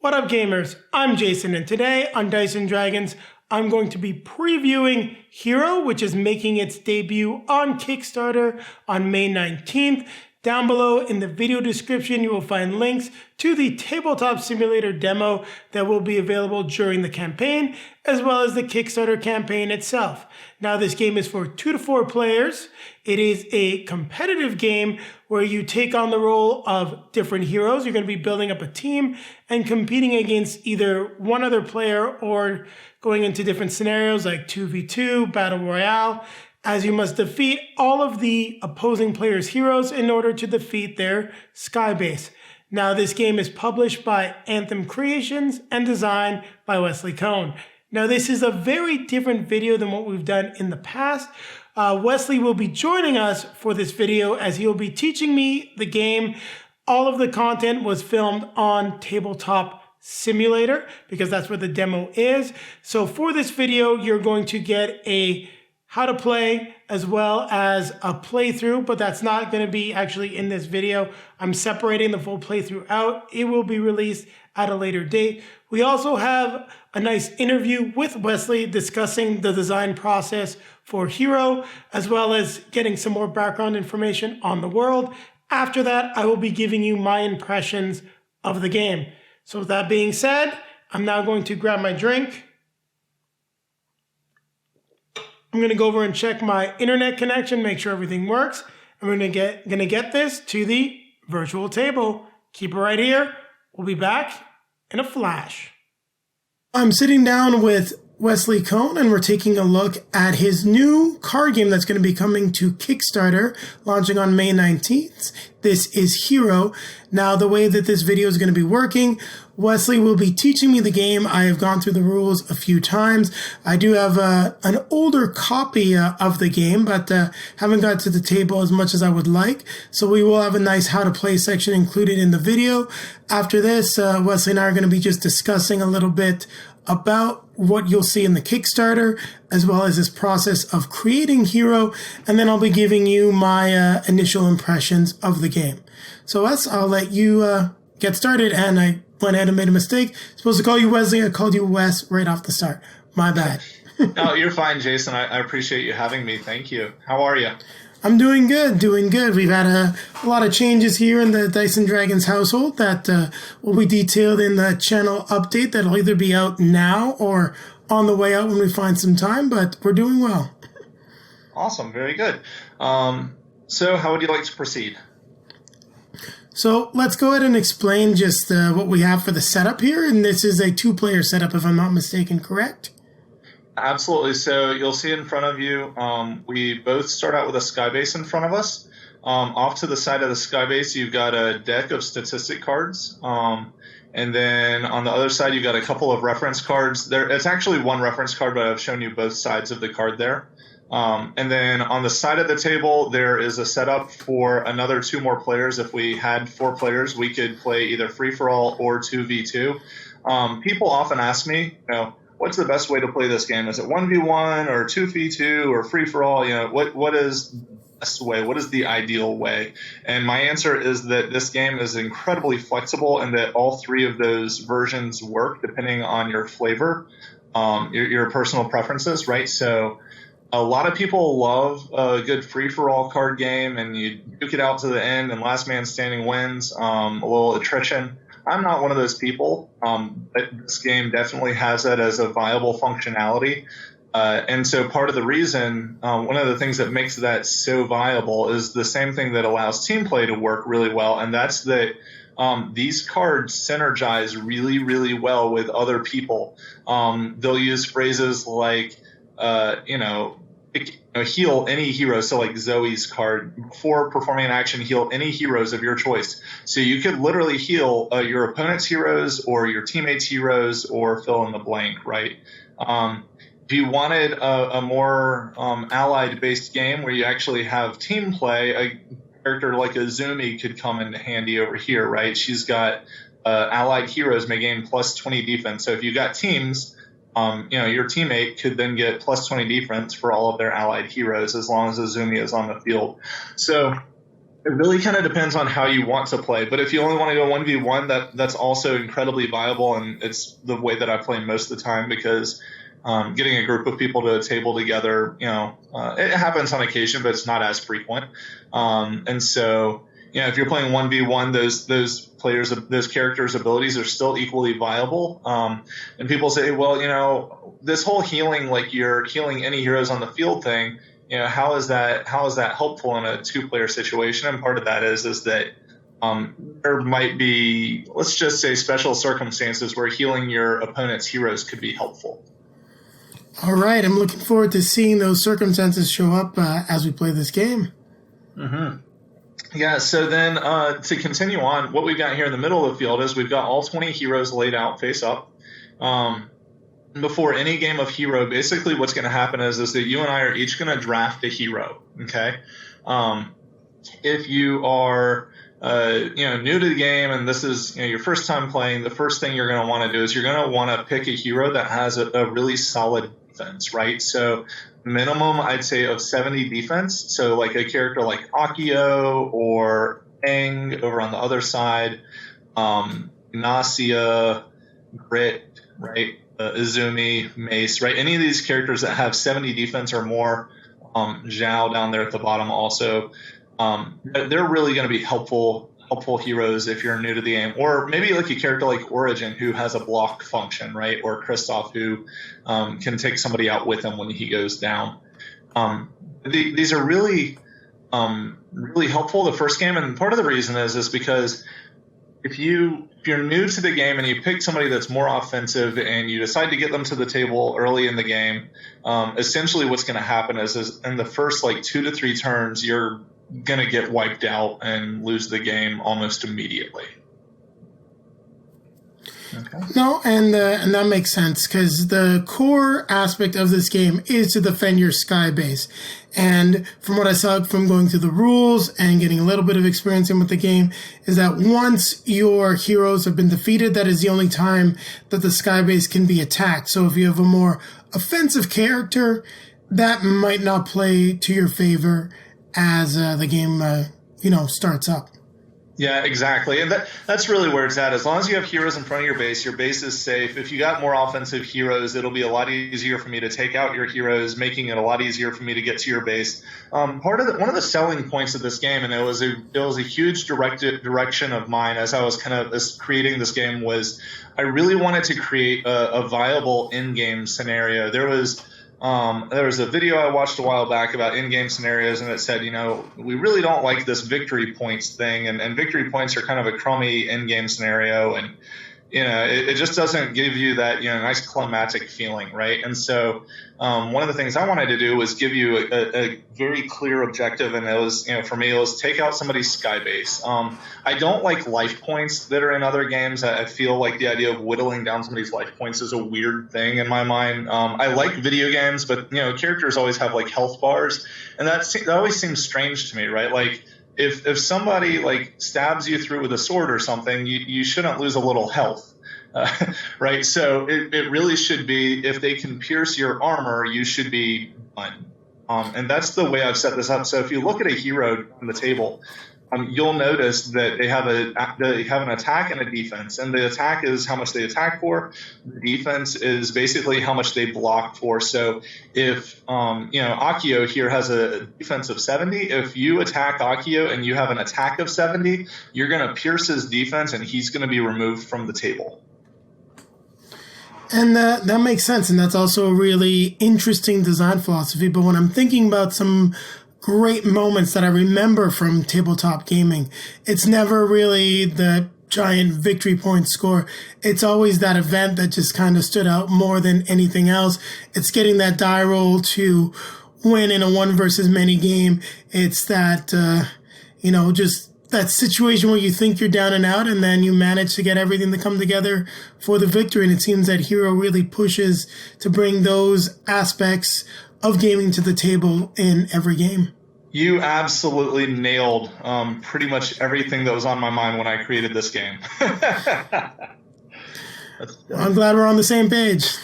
What up, gamers? I'm Jason, and today on Dice and Dragons, I'm going to be previewing Hero, which is making its debut on Kickstarter on May 19th. Down below in the video description, you will find links to the Tabletop Simulator demo that will be available during the campaign, as well as the Kickstarter campaign itself. Now, this game is for 2 to 4 players. It is a competitive game where you take on the role of different heroes. You're going to be building up a team and competing against either one other player or going into different scenarios like 2v2, Battle Royale, as you must defeat all of the opposing players' heroes in order to defeat their sky base. Now, this game is published by Anthem Creations and designed by Wesley Cone. Now, this is a very different video than what we've done in the past. Wesley will be joining us for this video as he will be teaching me the game. All of the content was filmed on Tabletop Simulator because that's where the demo is. So for this video, you're going to get a how to play as well as a playthrough, but that's not going to be actually in this video. I'm separating the full playthrough out. It will be released at a later date. We also have a nice interview with Wesley discussing the design process for Hero, as well as getting some more background information on the world. After that, I will be giving you my impressions of the game. So with that being said, I'm now going to grab my drink. I'm going to go over and check my internet connection, make sure everything works. I'm going to get this to the virtual table. Keep it right here. We'll be back in a flash. I'm sitting down with Wesley Cone, and we're taking a look at his new card game that's going to be coming to Kickstarter, launching on May 19th. This is Hero. Now, the way that this video is going to be working, Wesley will be teaching me the game. I have gone through the rules a few times. I do have an older copy of the game, but haven't got to the table as much as I would like. So we will have a nice how to play section included in the video. After this, Wesley and I are going to be just discussing a little bit about what you'll see in the Kickstarter, as well as this process of creating Hero, and then I'll be giving you my initial impressions of the game. So Wes, I'll let you get started, and I went ahead and made a mistake. Supposed to call you Wesley, I called you Wes right off the start. My bad. No, you're fine, Jason. I appreciate you having me. Thank you. How are you? I'm doing good, doing good. We've had a lot of changes here in the Dice and Dragons household that will be detailed in the channel update that'll either be out now or on the way out when we find some time, but we're doing well. Awesome, very good. So how would you like to proceed? So let's go ahead and explain just what we have for the setup here, and this is a 2-player setup if I'm not mistaken, correct? Absolutely. So you'll see in front of you, we both start out with a sky base in front of us. Off to the side of the sky base, you've got a deck of statistic cards. And then on the other side, you've got a couple of reference cards. It's actually one reference card, but I've shown you both sides of the card there. And then on the side of the table, there is a setup for another 2 more players. If we had 4 players, we could play either free-for-all or 2v2. People often ask me, what's the best way to play this game? Is it 1v1 or 2v2 or free-for-all? What is the best way? What is the ideal way? And my answer is that this game is incredibly flexible and that all 3 of those versions work depending on your flavor, your personal preferences, right? So a lot of people love a good free-for-all card game, and you duke it out to the end and last man standing wins, a little attrition. I'm not one of those people, but this game definitely has that as a viable functionality. And so part of the reason, one of the things that makes that so viable is the same thing that allows team play to work really well, and that's that these cards synergize really, really well with other people. They'll use phrases like, heal any hero. So like Zoe's card, before performing an action, heal any heroes of your choice. So you could literally heal your opponent's heroes or your teammates' heroes or fill in the blank, right? If you wanted a more allied-based game where you actually have team play, a character like Azumi could come into handy over here, right? She's got allied heroes may gain plus 20 defense. So if you got teams, your teammate could then get plus 20 defense for all of their allied heroes as long as Azumi is on the field. So It really kind of depends on how you want to play. But if you only want to go 1v1, that's also incredibly viable, and it's the way that I play most of the time because getting a group of people to a table together, it happens on occasion, but it's not as frequent. And so, if you're playing 1v1, those characters' abilities are still equally viable. And people say, well, this whole healing, like you're healing any heroes on the field thing, how is that helpful in a two-player situation? And part of that is that there might be, let's just say, special circumstances where healing your opponent's heroes could be helpful. All right, I'm looking forward to seeing those circumstances show up as we play this game. Mm-hmm. Yeah, so then to continue on, what we've got here in the middle of the field is we've got all 20 heroes laid out face up. Before any game of hero, basically what's going to happen is that you and I are each going to draft a hero, okay? If you are new to the game and this is your first time playing, the first thing you're going to want to do is you're going to want to pick a hero that has a really solid defense, right? So minimum, I'd say, of 70 defense. So like a character like Akio or Aang over on the other side, Nasia, Grit, right? Izumi, Mace, right? Any of these characters that have 70 defense or more, Zhao down there at the bottom also, they're really going to be helpful heroes if you're new to the game. Or maybe like a character like Origin who has a block function, right? Or Kristoff who can take somebody out with him when he goes down. These are really helpful the first game, and part of the reason is because if you're new to the game and you pick somebody that's more offensive and you decide to get them to the table early in the game, essentially what's going to happen is in the first like 2 to 3 turns, you're going to get wiped out and lose the game almost immediately. Okay. No, and that makes sense because the core aspect of this game is to defend your sky base. And from what I saw from going through the rules and getting a little bit of experience in with the game, is that once your heroes have been defeated, that is the only time that the sky base can be attacked. So if you have a more offensive character, that might not play to your favor as the game starts up. Yeah, exactly. And that's really where it's at. As long as you have heroes in front of your base is safe. If you got more offensive heroes, it'll be a lot easier for me to take out your heroes, making it a lot easier for me to get to your base. One of the selling points of this game, and it was a huge direction of mine as I was kind of creating this game, was I really wanted to create a viable in-game scenario. There was a video I watched a while back about in-game scenarios, and it said, we really don't like this victory points thing, and victory points are kind of a crummy in-game scenario, and it just doesn't give you that nice climatic feeling, right? And so one of the things I wanted to do was give you a very clear objective, and it was for me it was take out somebody's sky base. I don't like life points that are in other games. I feel like the idea of whittling down somebody's life points is a weird thing in my mind. I like video games, but characters always have like health bars, and that always seems strange to me, right? Like if somebody like stabs you through with a sword or something, you shouldn't lose a little health, right? So it really should be, if they can pierce your armor, you should be done. And that's the way I've set this up. So if you look at a hero on the table, you'll notice that they have an attack and a defense, and the attack is how much they attack for. The defense is basically how much they block for. So if Akio here has a defense of 70, if you attack Akio and you have an attack of 70, you're going to pierce his defense and he's going to be removed from the table. And that makes sense, and that's also a really interesting design philosophy. But when I'm thinking about some great moments that I remember from tabletop gaming, it's never really the giant victory point score. It's always that event that just kind of stood out more than anything else. It's getting that die roll to win in a one versus many game. It's that, just that situation where you think you're down and out and then you manage to get everything to come together for the victory. And it seems that Hero really pushes to bring those aspects of gaming to the table in every game. You absolutely nailed pretty much everything that was on my mind when I created this game. I'm glad we're on the same page.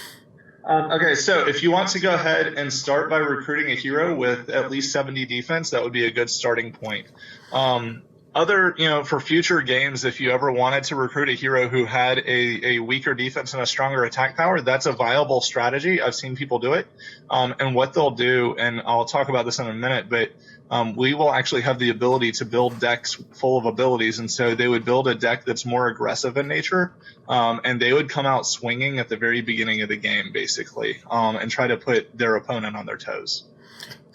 Okay, so if you want to go ahead and start by recruiting a hero with at least 70 defense, that would be a good starting point. For future games, if you ever wanted to recruit a hero who had a weaker defense and a stronger attack power, that's a viable strategy. I've seen people do it. And what they'll do, and I'll talk about this in a minute, but we will actually have the ability to build decks full of abilities. And so they would build a deck that's more aggressive in nature, and they would come out swinging at the very beginning of the game, basically, and try to put their opponent on their toes.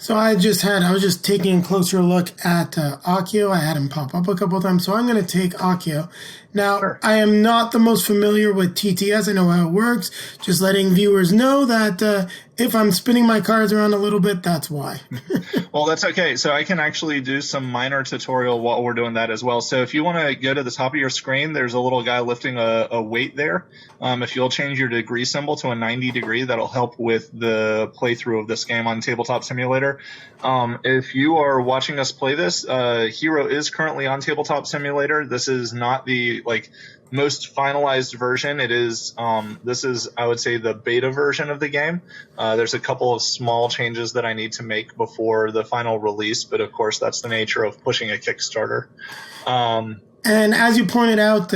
So I was just taking a closer look at Akio. I had him pop up a couple of times, so I'm going to take Akio. Now, sure. I am not the most familiar with TTS. I know how it works. Just letting viewers know that if I'm spinning my cards around a little bit, that's why. Well, that's okay. So I can actually do some minor tutorial while we're doing that as well. So if you want to go to the top of your screen, there's a little guy lifting a weight there. If you'll change your degree symbol to a 90 degree, that'll help with the playthrough of this game on Tabletop Simulator. If you are watching us play this, Hero is currently on Tabletop Simulator. This is not the most finalized version. It is this is, I would say, the beta version of the game. There's a couple of small changes that I need to make before the final release, but of course that's the nature of pushing a Kickstarter. And as you pointed out,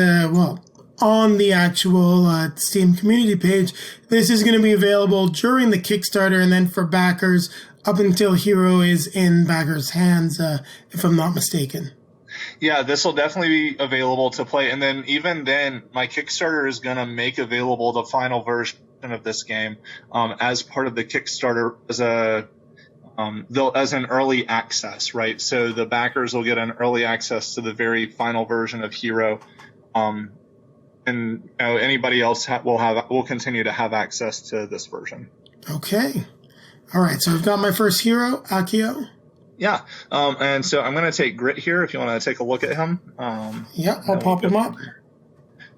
on the actual Steam community page, this is going to be available during the Kickstarter and then for backers up until Hero is in backers' hands, if I'm not mistaken. Yeah, this will definitely be available to play. And then even then, my Kickstarter is going to make available the final version of this game as part of the Kickstarter as an early access, right? So the backers will get an early access to the very final version of Hero. And anybody else will continue to have access to this version. Okay. All right, so I've got my first hero, Akio. Yeah, and so I'm going to take Grit here if you want to take a look at him. I'll pop him up.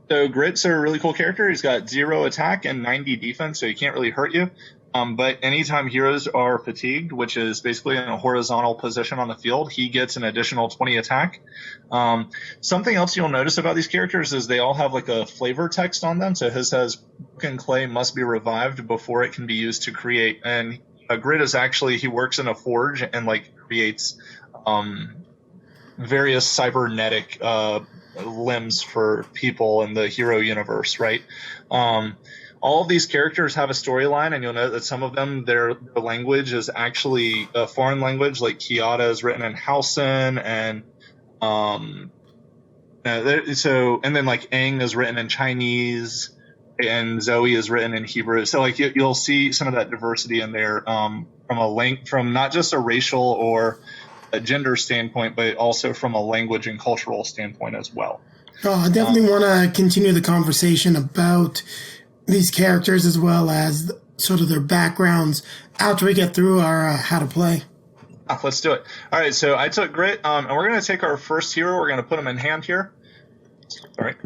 So Grit's a really cool character. He's got 0 attack and 90 defense, so he can't really hurt you. But anytime heroes are fatigued, which is basically in a horizontal position on the field, he gets an additional 20 attack. Something else you'll notice about these characters is they all have a flavor text on them. So his says, broken clay must be revived before it can be used to create. And Grit is actually, he works in a forge and creates various cybernetic limbs for people in the hero universe, right? All of these characters have a storyline, and you'll note that some of them, their language is actually a foreign language, like Kiata is written in Hausen, and and then Aang is written in Chinese, and Zoe is written in Hebrew. So you'll see some of that diversity in there from not just a racial or a gender standpoint, but also from a language and cultural standpoint as well. Oh, I definitely want to continue the conversation about these characters as well as sort of their backgrounds after we get through our how to play. Let's do it. All right, so I took Grit, and we're going to take our first hero. We're going to put him in hand here. All right.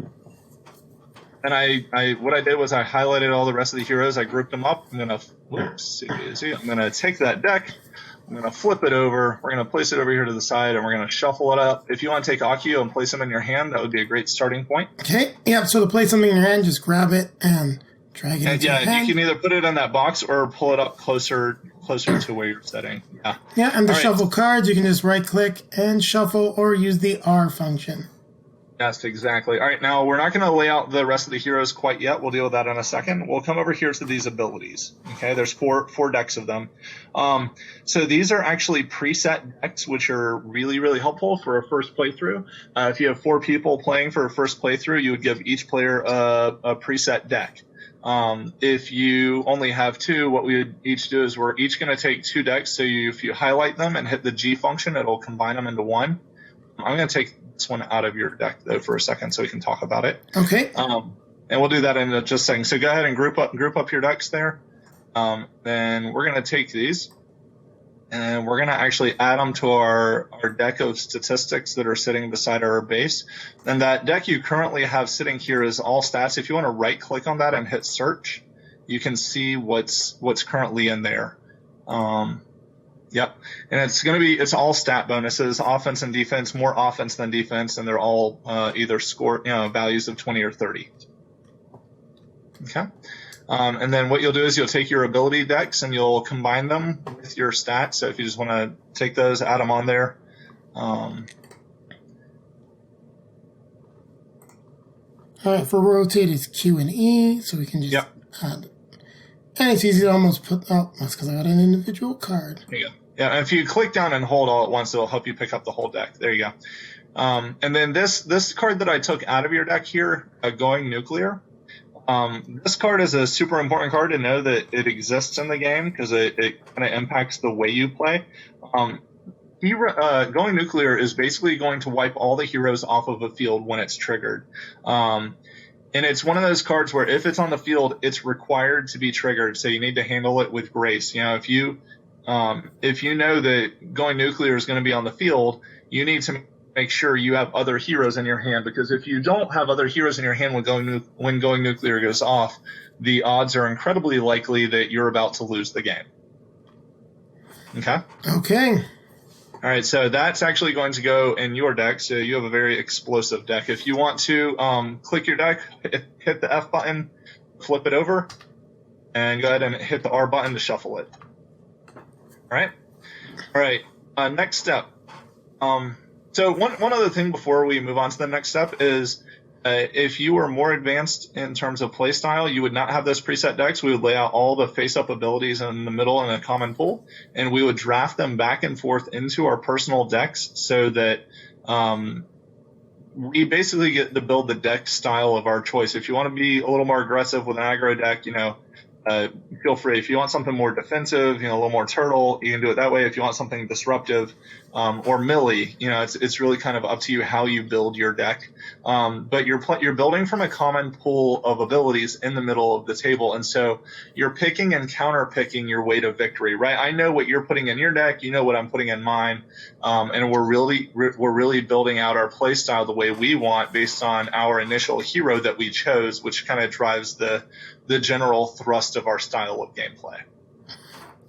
And what I did was I highlighted all the rest of the heroes. I grouped them up. I'm going to take that deck. I'm going to flip it over. We're going to place it over here to the side, and we're going to shuffle it up. If you want to take Akio and place him in your hand, that would be a great starting point. Okay. Yeah, so to place something in your hand, just grab it and drag it into your hand. You can either put it in that box or pull it up closer to where you're setting. Yeah. Yeah, and the shuffle cards, you can just right-click and shuffle or use the R function. Yes, exactly. All right, now we're not going to lay out the rest of the heroes quite yet. We'll deal with that in a second. We'll come over here to these abilities. Okay, there's four decks of them. So these are actually preset decks, which are really, really helpful for a first playthrough. If you have 4 people playing for a first playthrough, you would give each player a preset deck. If you only have 2, what we would each do is we're each going to take 2 decks. So if you highlight them and hit the G function, it'll combine them into one. I'm going to take this one out of your deck, though, for a second so we can talk about it. Okay. And we'll do that in just a second. So go ahead and group up your decks there. Then we're going to take these, and we're going to actually add them to our deck of statistics that are sitting beside our base. And that deck you currently have sitting here is all stats. If you want to right-click on that and hit search, you can see what's currently in there. Yep. And it's all stat bonuses, offense and defense, more offense than defense, and they're all either values of 20 or 30. Okay. And then what you'll do is you'll take your ability decks and you'll combine them with your stats. So if you just want to take those, add them on there. All right, for rotate, it's Q and E, so we can just add. And it's easy to almost put, oh, that's because I got an individual card. There you go. Yeah, and if you click down and hold all at once, it'll help you pick up the whole deck. There you go. And then this card that I took out of your deck here, Going Nuclear. This card is a super important card to know that it exists in the game because it kind of impacts the way you play. Going Nuclear is basically going to wipe all the heroes off of a field when it's triggered. And it's one of those cards where if it's on the field, it's required to be triggered. So you need to handle it with grace. You know, if you know that Going Nuclear is going to be on the field, you need to make sure you have other heroes in your hand, because if you don't have other heroes in your hand when Going Nuclear goes off, the odds are incredibly likely that you're about to lose the game. Okay. All right, so that's actually going to go in your deck, so you have a very explosive deck. If you want to click your deck, hit the F button, flip it over, and go ahead and hit the R button to shuffle it. All right. Next step. So one other thing before we move on to the next step is if you were more advanced in terms of play style, you would not have those preset decks. We would lay out all the face-up abilities in the middle in a common pool, and we would draft them back and forth into our personal decks so that we basically get to build the deck style of our choice. If you want to be a little more aggressive with an aggro deck, feel free. If you want something more defensive, a little more turtle, you can do it that way. If you want something disruptive or melee, it's really kind of up to you how you build your deck. But you're building from a common pool of abilities in the middle of the table, and so you're picking and counter picking your way to victory, right? I know what you're putting in your deck, you know what I'm putting in mine, and we're really building out our play style the way we want based on our initial hero that we chose, which kind of drives the general thrust of our style of gameplay.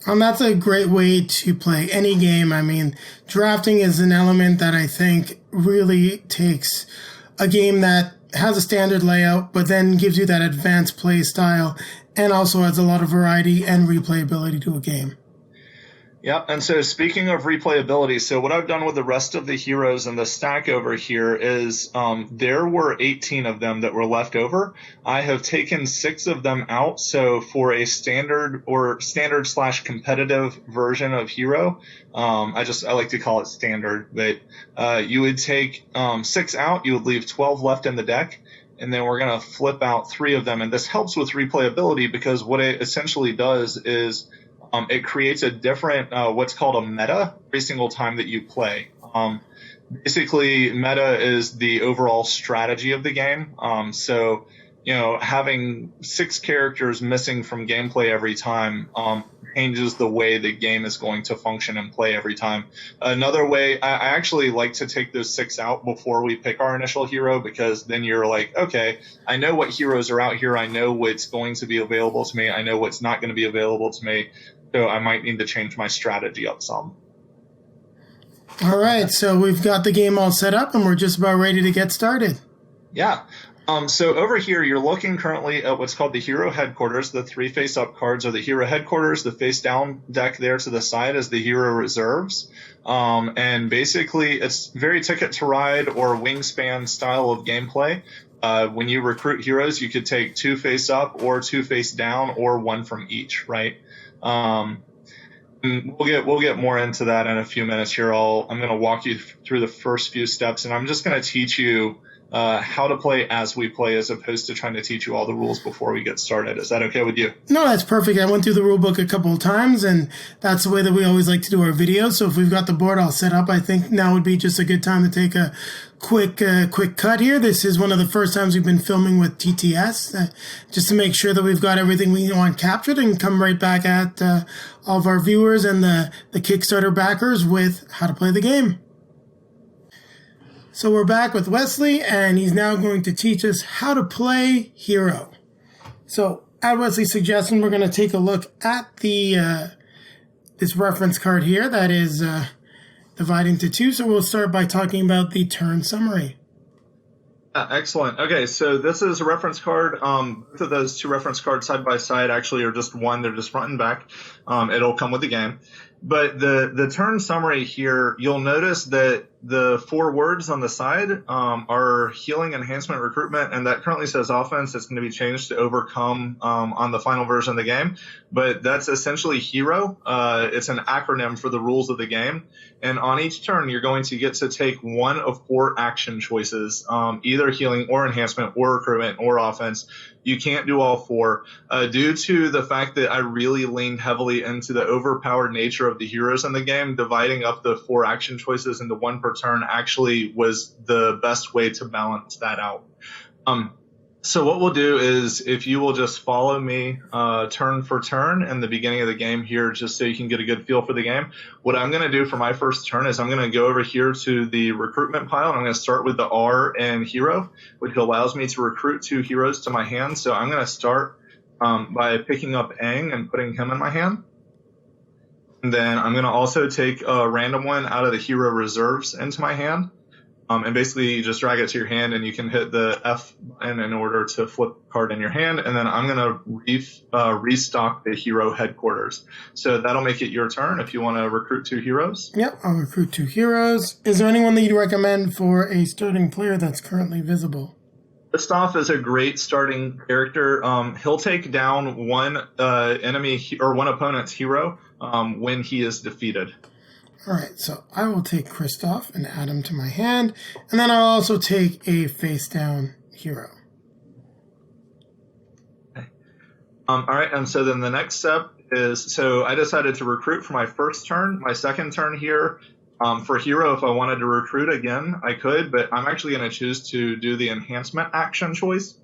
That's a great way to play any game. I mean, drafting is an element that I think really takes a game that has a standard layout, but then gives you that advanced play style and also adds a lot of variety and replayability to a game. Yeah, and so speaking of replayability, so what I've done with the rest of the heroes in the stack over here is there were 18 of them that were left over. I have taken 6 of them out, so for a standard / competitive version of hero, I like to call it standard, but you would take 6 out, you would leave 12 left in the deck, and then we're going to flip out 3 of them. And this helps with replayability because what it essentially does is it creates a different, what's called a meta every single time that you play. Basically, meta is the overall strategy of the game. So, having 6 characters missing from gameplay every time changes the way the game is going to function and play every time. Another way, I actually like to take those 6 out before we pick our initial hero, because then you're like, okay, I know what heroes are out here. I know what's going to be available to me. I know what's not going to be available to me. So I might need to change my strategy up some. All right, so we've got the game all set up, and we're just about ready to get started. Yeah. So over here, you're looking currently at what's called the Hero Headquarters. The 3 face-up cards are the Hero Headquarters. The face-down deck there to the side is the Hero Reserves. And basically, it's very Ticket to Ride or Wingspan style of gameplay. When you recruit heroes, you could take 2 face-up or 2 face-down or 1 from each, right? We'll get more into that in a few minutes here. I'm going to walk you through the first few steps, and I'm just going to teach you how to play as we play, as opposed to trying to teach you all the rules before we get started. Is that okay with you? No, that's perfect. I went through the rule book a couple of times, and that's the way that we always like to do our videos. So if we've got the board all set up, I think now would be just a good time to take a quick cut here. This is one of the first times we've been filming with TTS, just to make sure that we've got everything we want captured, and come right back at all of our viewers and the Kickstarter backers with how to play the game. So we're back with Wesley, and he's now going to teach us how to play Hero. So at Wesley's suggestion, we're going to take a look at the this reference card here that is divided into 2. So we'll start by talking about the turn summary. Excellent. Okay, so this is a reference card. Both of those two reference cards side by side actually are just one. They're just front and back. It'll come with the game. But the turn summary here, you'll notice that the 4 words on the side are healing, enhancement, recruitment, and that currently says offense. It's going to be changed to overcome on the final version of the game. But that's essentially hero. It's an acronym for the rules of the game. And on each turn, you're going to get to take one of 4 action choices, either healing or enhancement or recruitment or offense. You can't do all 4 due to the fact that I really leaned heavily into the overpowered nature of the heroes in the game. Dividing up the 4 action choices into 1 per turn actually was the best way to balance that out. So what we'll do is, if you will just follow me turn for turn in the beginning of the game here, just so you can get a good feel for the game. What I'm going to do for my first turn is I'm going to go over here to the recruitment pile, and I'm going to start with the R in hero, which allows me to recruit 2 heroes to my hand. So I'm going to start by picking up Aang and putting him in my hand. And then I'm going to also take a random one out of the hero reserves into my hand. And basically you just drag it to your hand, and you can hit the F button in order to flip the card in your hand. And then I'm going to restock the hero headquarters. So that'll make it your turn if you want to recruit 2 heroes. Yep, I'll recruit 2 heroes. Is there anyone that you'd recommend for a starting player that's currently visible? Kristoff is a great starting character. He'll take down one enemy or one opponent's hero when he is defeated. All right, so I will take Kristoff and add him to my hand, and then I'll also take a face-down hero. Okay. All right, and so then the next step is, so I decided to recruit for my first turn. My second turn here, for hero, if I wanted to recruit again, I could, but I'm actually going to choose to do the enhancement action choice,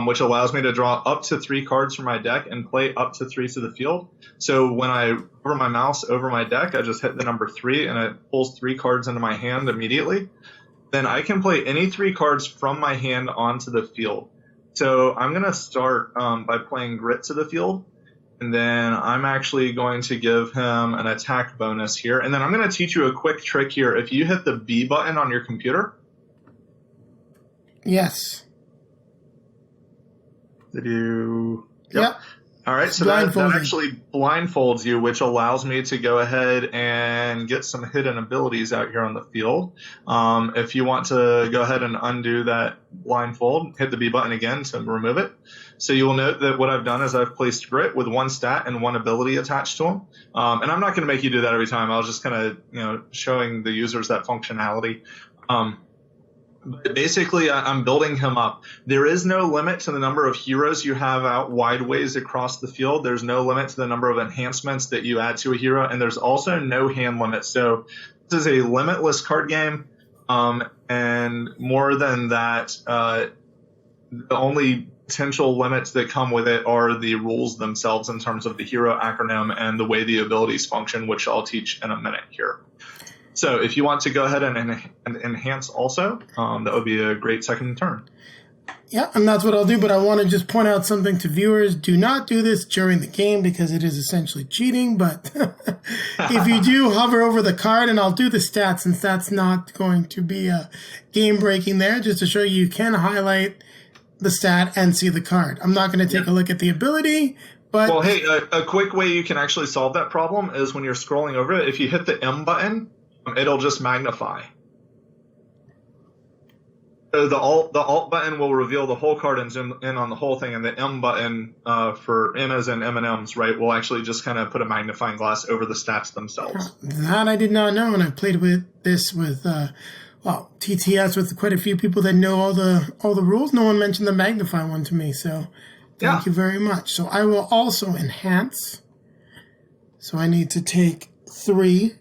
which allows me to draw up to 3 cards from my deck and play up to 3 to the field. So when I hover my mouse over my deck, I just hit the number 3, and it pulls 3 cards into my hand immediately. Then I can play any 3 cards from my hand onto the field. So I'm going to start by playing Grit to the field. And then I'm actually going to give him an attack bonus here. And then I'm going to teach you a quick trick here. If you hit the B button on your computer. Yes. Did you? Yep. All right, so that actually blindfolds you, which allows me to go ahead and get some hidden abilities out here on the field. If you want to go ahead and undo that blindfold, hit the B button again to remove it. So you will note that what I've done is I've placed Grit with 1 stat and 1 ability attached to them. And I'm not going to make you do that every time. I was just kind of, showing the users that functionality. But basically, I'm building him up. There is no limit to the number of heroes you have out wide ways across the field. There's no limit to the number of enhancements that you add to a hero, and there's also no hand limit. So this is a limitless card game, and more than that, the only potential limits that come with it are the rules themselves in terms of the hero acronym and the way the abilities function, which I'll teach in a minute here. So if you want to go ahead and enhance also, that would be a great second turn. Yeah, and that's what I'll do, but I want to just point out something to viewers. Do not do this during the game because it is essentially cheating, but if you do, hover over the card, and I'll do the stats since that's not going to be game-breaking there, just to show you can highlight the stat and see the card. I'm not going to take a look at the ability, but... Well, hey, a quick way you can actually solve that problem is when you're scrolling over it, if you hit the M button, it'll just magnify. So the Alt button will reveal the whole card and zoom in on the whole thing, and the M button for M as in M&Ms, right, will actually just kind of put a magnifying glass over the stats themselves. That I did not know, and I've played with this with TTS with quite a few people that know all the rules. No one mentioned the magnify one to me, so thank you very much. So I will also enhance. So I need to take 3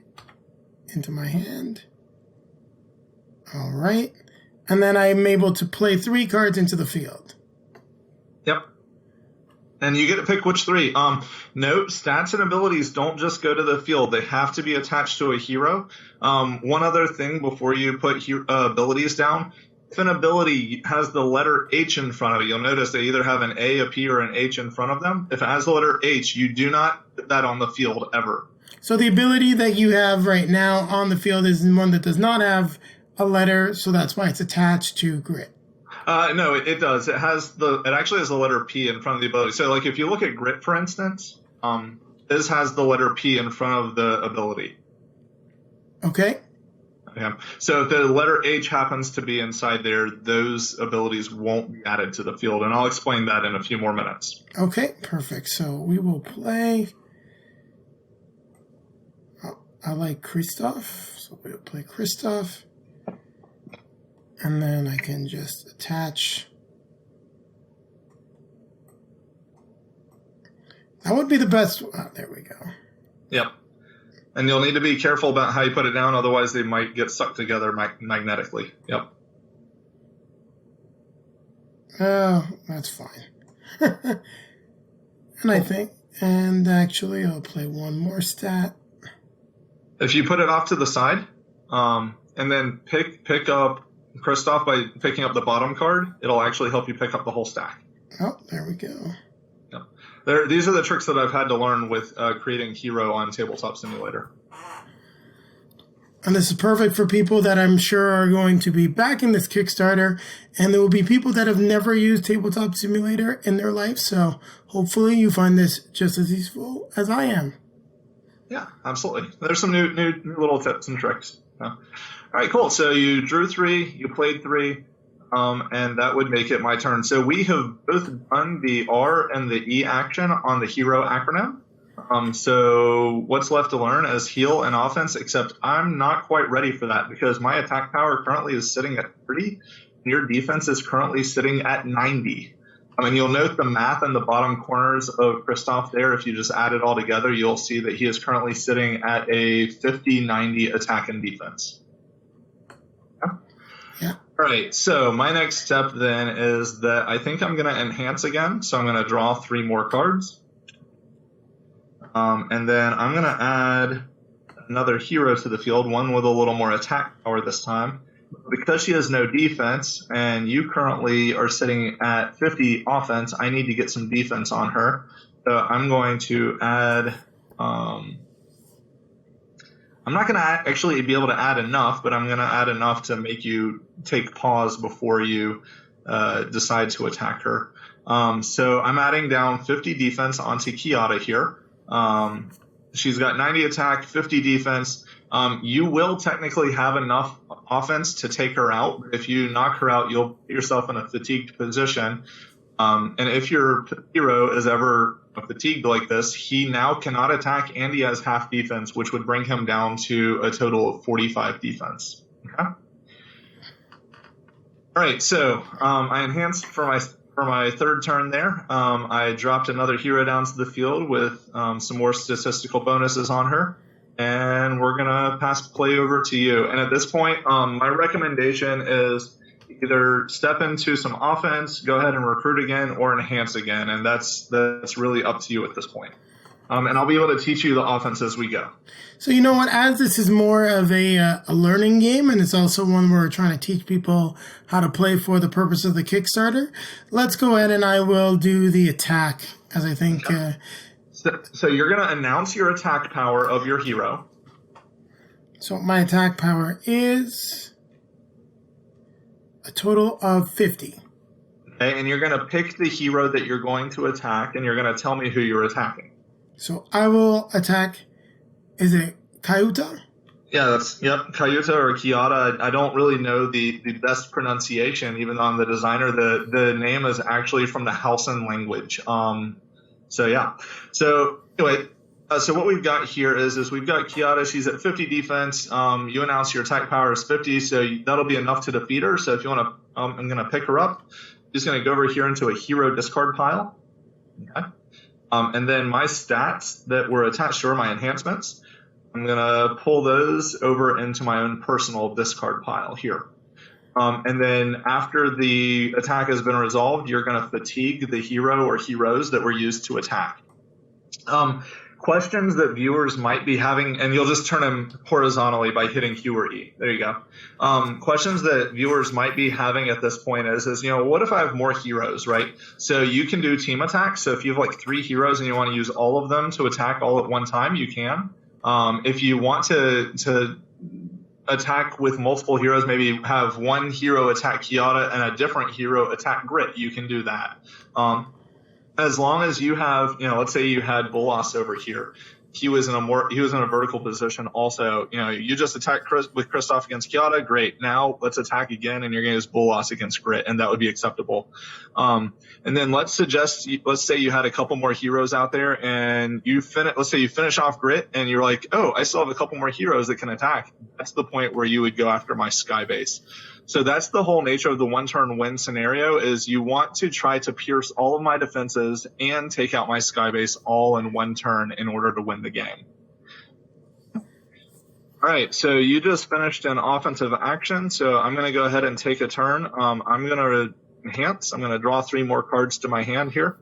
into my hand. All right. And then I'm able to play 3 cards into the field. Yep. And you get to pick which 3. Note, stats and abilities don't just go to the field. They have to be attached to a hero. One other thing before you put abilities down. If an ability has the letter H in front of it, you'll notice they either have an A, a P, or an H in front of them. If it has the letter H, you do not put that on the field ever. So the ability that you have right now on the field is one that does not have a letter, so that's why it's attached to Grit. No, it does. It actually has the letter P in front of the ability. So like if you look at grit, for instance, this has the letter P in front of the ability. Okay. Yeah. So if the letter H happens to be inside there, those abilities won't be added to the field, and I'll explain that in a few more minutes. Okay, perfect. So we will play. I like Christoph, so we'll play Christoph. And then I can just attach. That would be the best. Oh, there we go. Yep. And you'll need to be careful about how you put it down, otherwise they might get stuck together magnetically. Yep. Oh, that's fine. And actually I'll play one more stat. If you put it off to the side, and then pick up Christoph by picking up the bottom card, it'll actually help you pick up the whole stack. Oh, there we go. Yep. These are the tricks that I've had to learn with creating Hero on Tabletop Simulator. And this is perfect for people that I'm sure are going to be backing this Kickstarter, and there will be people that have never used Tabletop Simulator in their life, so hopefully you find this just as useful as I am. Yeah, absolutely. There's some new little tips and tricks. Yeah. All right, cool. So you drew 3, you played 3, and that would make it my turn. So we have both done the R and the E action on the Hero acronym. So what's left to learn is heal and offense, except I'm not quite ready for that because my attack power currently is sitting at 30, and your defense is currently sitting at 90. I mean, you'll note the math in the bottom corners of Christoph there. If you just add it all together, you'll see that he is currently sitting at a 50-90 attack and defense. Yeah. All right, so my next step then is that I think I'm going to enhance again. So I'm going to draw 3 more cards. And then I'm going to add another hero to the field, one with a little more attack power this time. Because she has no defense, and you currently are sitting at 50 offense, I need to get some defense on her. So I'm going to add... I'm not going to actually be able to add enough, but I'm going to add enough to make you take pause before you decide to attack her. So I'm adding down 50 defense onto Kiata here. She's got 90 attack, 50 defense. You will technically have enough offense to take her out. If you knock her out, you'll put yourself in a fatigued position. And if your hero is ever fatigued like this, he now cannot attack and he has half defense, which would bring him down to a total of 45 defense. Okay. All right, so I enhanced for my third turn there. I dropped another hero down to the field with some more statistical bonuses on her. And we're going to pass play over to you. And at this point, my recommendation is either step into some offense, go ahead and recruit again, or enhance again. And that's really up to you at this point. And I'll be able to teach you the offense as we go. So you know what? As this is more of a learning game, and it's also one where we're trying to teach people how to play for the purpose of the Kickstarter, let's go ahead and I will do the attack, as I think... Okay. So you're going to announce your attack power of your hero. So my attack power is a total of 50. Okay, and you're going to pick the hero that you're going to attack, and you're going to tell me who you're attacking. So I will attack, is it Kyuta? Yeah, Kyuta or Kiata. I don't really know the best pronunciation, even though I'm the designer. The name is actually from the Hausan language. So yeah. So anyway, so what we've got here is we've got Kiata. She's at 50 defense. You announce your attack power is 50, so that'll be enough to defeat her. So if you want to, I'm going to pick her up. I'm just going to go over here into a hero discard pile. Okay. And then my stats that were attached to her, my enhancements, I'm going to pull those over into my own personal discard pile here. And then after the attack has been resolved, you're going to fatigue the hero or heroes that were used to attack. Questions that viewers might be having, and you'll just turn them horizontally by hitting Q or E. There you go. Questions that viewers might be having at this point is, what if I have more heroes, right? So you can do team attacks. So if you have like 3 heroes and you want to use all of them to attack all at one time, you can. If you want to attack with multiple heroes, maybe have one hero attack Kiata and a different hero attack Grit, you can do that. As long as you have, let's say you had Bolas over here. He was in a vertical position also. You just attacked with Kristoff against Kiata, great. Now let's attack again, and you're going to use Bolas against Grit, and that would be acceptable. And then let's say you had a couple more heroes out there, and let's say you finish off Grit, and you're like, oh, I still have a couple more heroes that can attack. That's the point where you would go after my Sky Base. So that's the whole nature of the one-turn win scenario, is you want to try to pierce all of my defenses and take out my Sky Base all in one turn in order to win the game. All right, so you just finished an offensive action, so I'm going to go ahead and take a turn. I'm going to enhance. I'm going to draw 3 more cards to my hand here,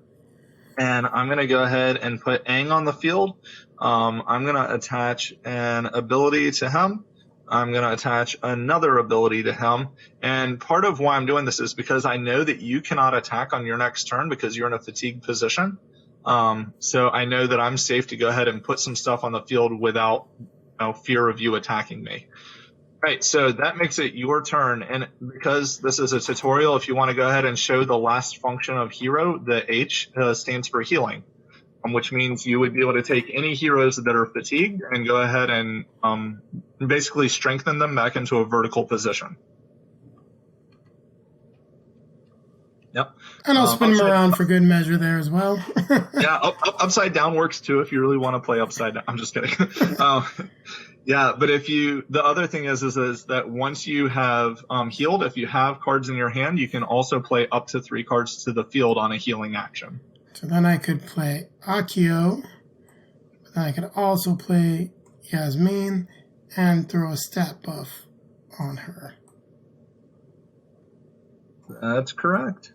and I'm going to go ahead and put Aang on the field. I'm going to attach an ability to him. I'm going to attach another ability to him. And part of why I'm doing this is because I know that you cannot attack on your next turn because you're in a fatigued position. So I know that I'm safe to go ahead and put some stuff on the field without fear of you attacking me. Right, so that makes it your turn. And because this is a tutorial, if you want to go ahead and show the last function of hero, the H stands for healing. Which means you would be able to take any heroes that are fatigued and go ahead and basically strengthen them back into a vertical position. Yep. And I'll spin them around for good measure there as well. Yeah, upside down works too if you really want to play upside down. I'm just kidding. Yeah, but the other thing is that once you have healed, if you have cards in your hand, you can also play up to 3 cards to the field on a healing action. So then I could play Akio, but then I could also play Yasmin and throw a stat buff on her. That's correct.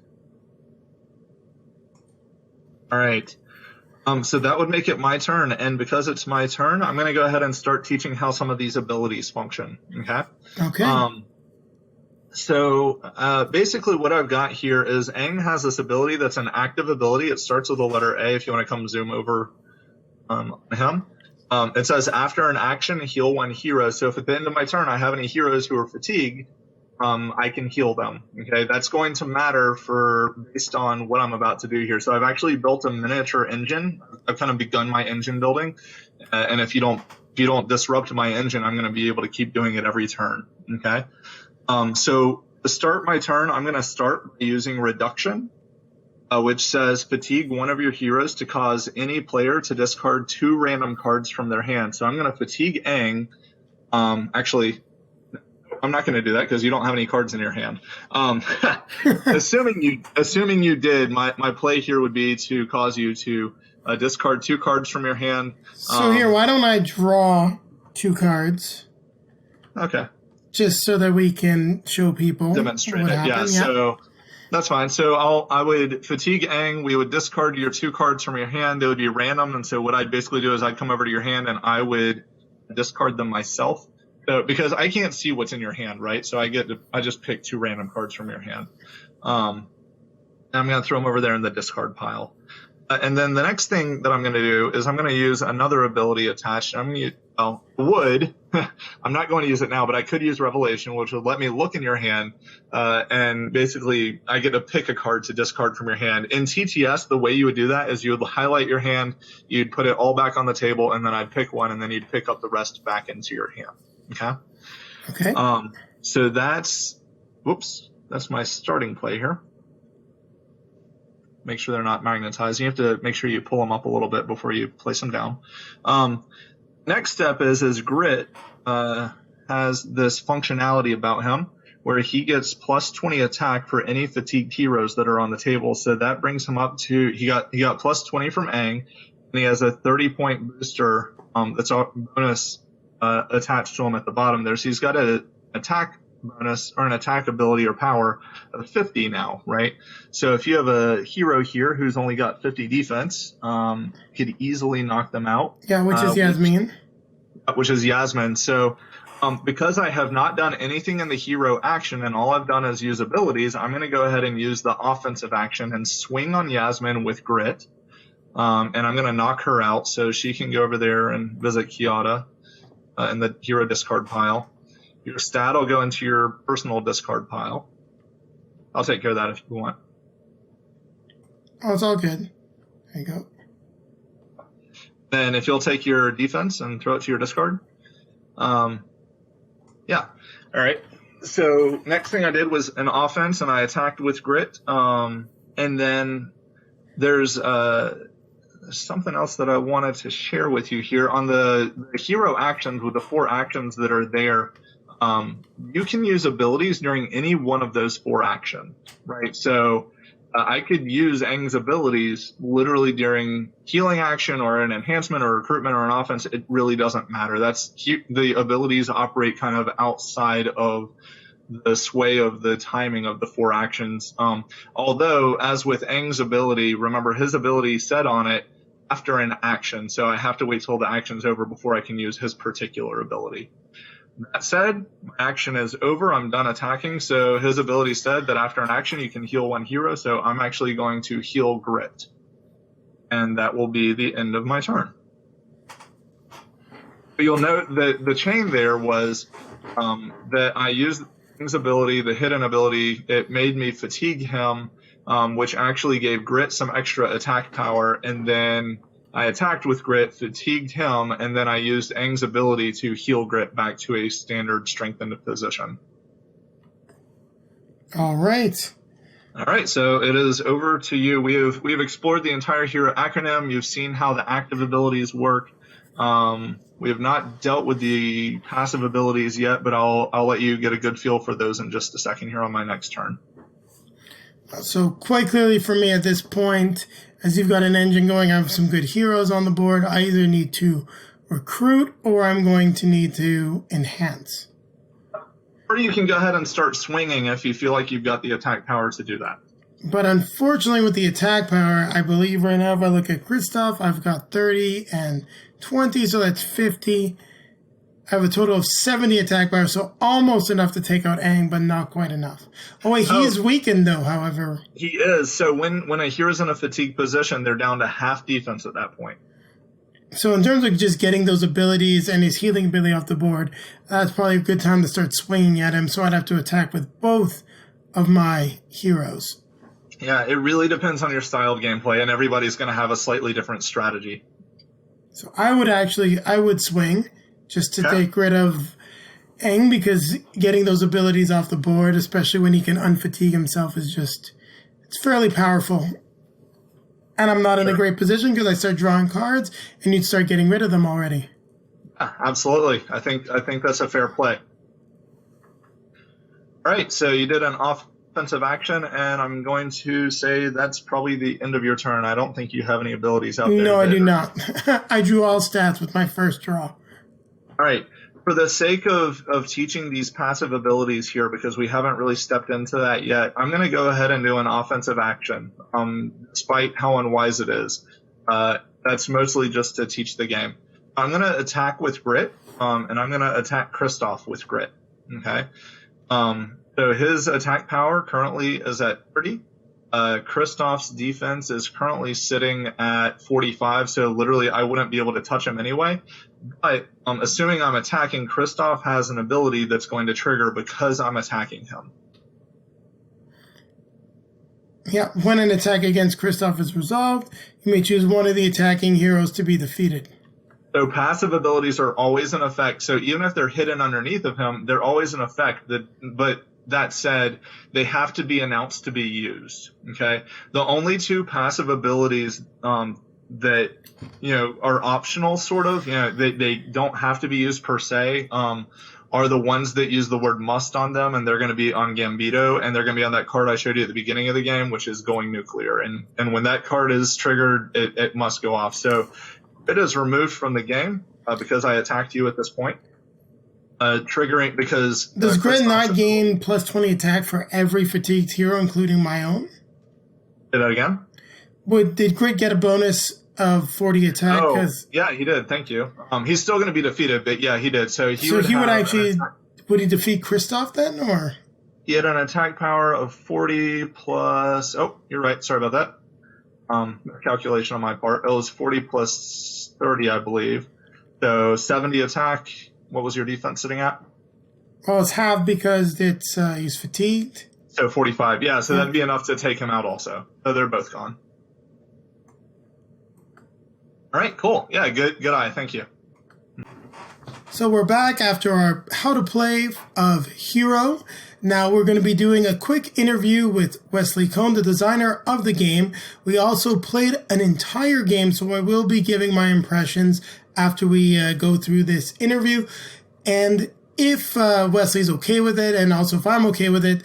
All right. So that would make it my turn, and because it's my turn, I'm going to go ahead and start teaching how some of these abilities function. Okay. So basically what I've got here is Aang has this ability that's an active ability. It starts with the letter A if you want to come zoom over him. It says after an action, heal 1 hero. So if at the end of my turn I have any heroes who are fatigued, I can heal them. Okay, that's going to matter based on what I'm about to do here. So I've actually built a miniature engine. I've kind of begun my engine building. And if you don't disrupt my engine, I'm going to be able to keep doing it every turn. Okay. So to start my turn, I'm going to start by using reduction, which says fatigue one of your heroes to cause any player to discard 2 random cards from their hand. So I'm going to fatigue Aang. Actually, I'm not going to do that because you don't have any cards in your hand. Assuming you did, my play here would be to cause you to discard 2 cards from your hand. So here, why don't I draw 2 cards? Okay. Just so that we can show people demonstrate what it. happened. Yeah, so that's fine. So I would fatigue Aang. We would discard your 2 cards from your hand. They would be random. And so what I'd basically do is I'd come over to your hand and I would discard them myself. So, because I can't see what's in your hand, right? So I just pick 2 random cards from your hand. And I'm going to throw them over there in the discard pile. And then the next thing that I'm going to do is I'm going to use another ability attached. I'm going to I'm not going to use it now, but I could use Revelation, which would let me look in your hand. And basically, I get to pick a card to discard from your hand. In TTS, the way you would do that is you would highlight your hand, you'd put it all back on the table, and then I'd pick one, and then you'd pick up the rest back into your hand. Okay? So that's my starting play here. Make sure they're not magnetized. You have to make sure you pull them up a little bit before you place them down. Next step is Grit has this functionality about him where he gets plus 20 attack for any fatigued heroes that are on the table. So that brings him up to he got plus 20 from Aang, and he has a 30-point booster that's a bonus attached to him at the bottom there. So he's got an attack bonus or an attack ability or power of 50 now, right? So if you have a hero here who's only got 50 defense, you could easily knock them out. Yeah, which is Yasmin. Which is Yasmin. So because I have not done anything in the hero action and all I've done is use abilities, I'm going to go ahead and use the offensive action and swing on Yasmin with Grit. And I'm going to knock her out so she can go over there and visit Kiata in the hero discard pile. Your stat will go into your personal discard pile. I'll take care of that if you want. Oh, it's all good. There you go. Then if you'll take your defense and throw it to your discard. Yeah. All right. So next thing I did was an offense, and I attacked with grit. And then there's something else that I wanted to share with you here. On the hero actions, with the 4 actions that are there, you can use abilities during any one of those 4 actions, right? So I could use Aang's abilities literally during healing action or an enhancement or recruitment or an offense. It really doesn't matter. The abilities operate kind of outside of the sway of the timing of the 4 actions. Although, as with Aang's ability, remember his ability said on it after an action, so I have to wait till the action's over before I can use his particular ability. That said, my action is over. I'm done attacking, so his ability said that after an action you can heal 1 hero, so I'm actually going to heal Grit. And that will be the end of my turn. But you'll note that the chain there was that I used his ability, the hidden ability. It made me fatigue him, which actually gave Grit some extra attack power, and then I attacked with Grit, fatigued him, and then I used Aang's ability to heal Grit back to a standard strengthened position. All right. All right, so it is over to you. We've explored the entire hero acronym. You've seen how the active abilities work. We have not dealt with the passive abilities yet, but I'll let you get a good feel for those in just a second here on my next turn. So quite clearly for me at this point, as you've got an engine going, I have some good heroes on the board. I either need to recruit or I'm going to need to enhance. Or you can go ahead and start swinging if you feel like you've got the attack power to do that. But unfortunately with the attack power, I believe right now if I look at Kristoff, I've got 30 and 20, so that's 50. I have a total of 70 attack power, so almost enough to take out Aang, but not quite enough. Oh wait, he is weakened though, however. He is. So when a hero's in a fatigue position, they're down to half defense at that point. So in terms of just getting those abilities and his healing ability off the board, that's probably a good time to start swinging at him, so I'd have to attack with both of my heroes. Yeah, it really depends on your style of gameplay, and everybody's going to have a slightly different strategy. So I would swing just to take rid of Aang, because getting those abilities off the board, especially when he can unfatigue himself, is just, it's fairly powerful. And I'm not in a great position because I start drawing cards and you'd start getting rid of them already. Absolutely. I think that's a fair play. All right, so you did an offensive action, and I'm going to say that's probably the end of your turn. I don't think you have any abilities out there. No, I do not. I drew all stats with my first draw. All right. For the sake of teaching these passive abilities here, because we haven't really stepped into that yet, I'm going to go ahead and do an offensive action, despite how unwise it is. That's mostly just to teach the game. I'm going to attack with Grit, and I'm going to attack Kristoff with Grit. Okay? So his attack power currently is at 30. Kristoff's defense is currently sitting at 45, so literally I wouldn't be able to touch him anyway. But assuming I'm attacking, Kristoff has an ability that's going to trigger because I'm attacking him. Yeah, when an attack against Kristoff is resolved, you may choose one of the attacking heroes to be defeated. So passive abilities are always in effect. So even if they're hidden underneath of him, they're always in effect. But that said, they have to be announced to be used. Okay, the only 2 passive abilities that are optional, sort of. They don't have to be used per se. Are the ones that use the word "must" on them, and they're going to be on Gambito, and they're going to be on that card I showed you at the beginning of the game, which is going nuclear. And when that card is triggered, it must go off. So it is removed from the game because I attacked you at this point. Triggering because... Does Grit not gain plus 20 attack for every fatigued hero, including my own? Say that again? Did Grit get a bonus of 40 attack? Oh, yeah, he did. Thank you. He's still going to be defeated, but yeah, he did. So he would actually... Would he defeat Kristoff then, or...? He had an attack power of 40 plus... Oh, you're right. Sorry about that. Calculation on my part. It was 40 plus 30, I believe. So 70 attack. What was your defense sitting at? Well, it's half because he's fatigued. So 45. Yeah, so that'd be enough to take him out also. So they're both gone. All right, cool. Yeah, good eye. Thank you. So we're back after our how to play of Hero. Now we're going to be doing a quick interview with Wesley Cone, the designer of the game. We also played an entire game, so I will be giving my impressions after we go through this interview. And if Wesley's okay with it, and also if I'm okay with it,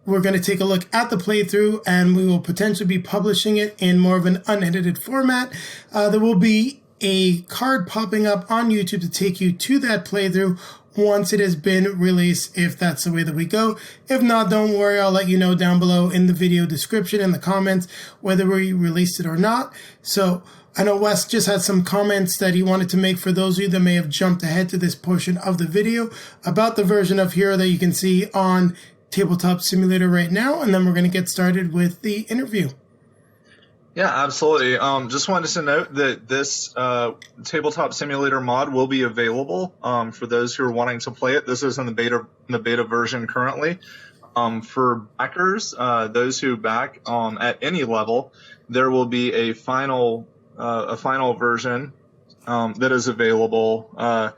we're going to take a look at the playthrough, and we will potentially be publishing it in more of an unedited format. There will be a card popping up on YouTube to take you to that playthrough once it has been released, if that's the way that we go. If not, don't worry, I'll let you know down below in the video description in the comments whether we released it or not. So I know Wes just had some comments that he wanted to make for those of you that may have jumped ahead to this portion of the video about the version of Hero that you can see on Tabletop Simulator right now, and then we're going to get started with the interview. Yeah, absolutely. Just wanted to note that this Tabletop Simulator mod will be available for those who are wanting to play it. This is in the beta version currently. For backers, those who back at any level, there will be a final version that is available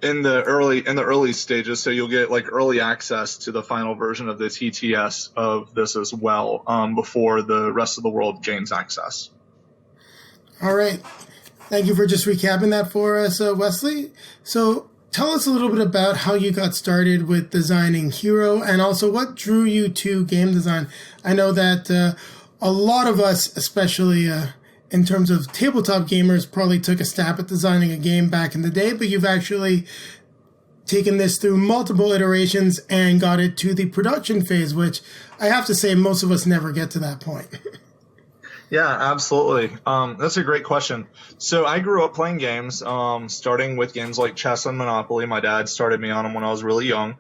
in the early stages, so you'll get like early access to the final version of the TTS of this as well before the rest of the world gains access. All right. Thank you for just recapping that for us, Wesley. So tell us a little bit about how you got started with designing Hero, and also what drew you to game design. I know that a lot of us, especially in terms of tabletop gamers, probably took a stab at designing a game back in the day, but you've actually taken this through multiple iterations and got it to the production phase, which I have to say most of us never get to that point. Yeah, absolutely. That's a great question. So I grew up playing games, starting with games like chess and Monopoly. My dad started me on them when I was really young.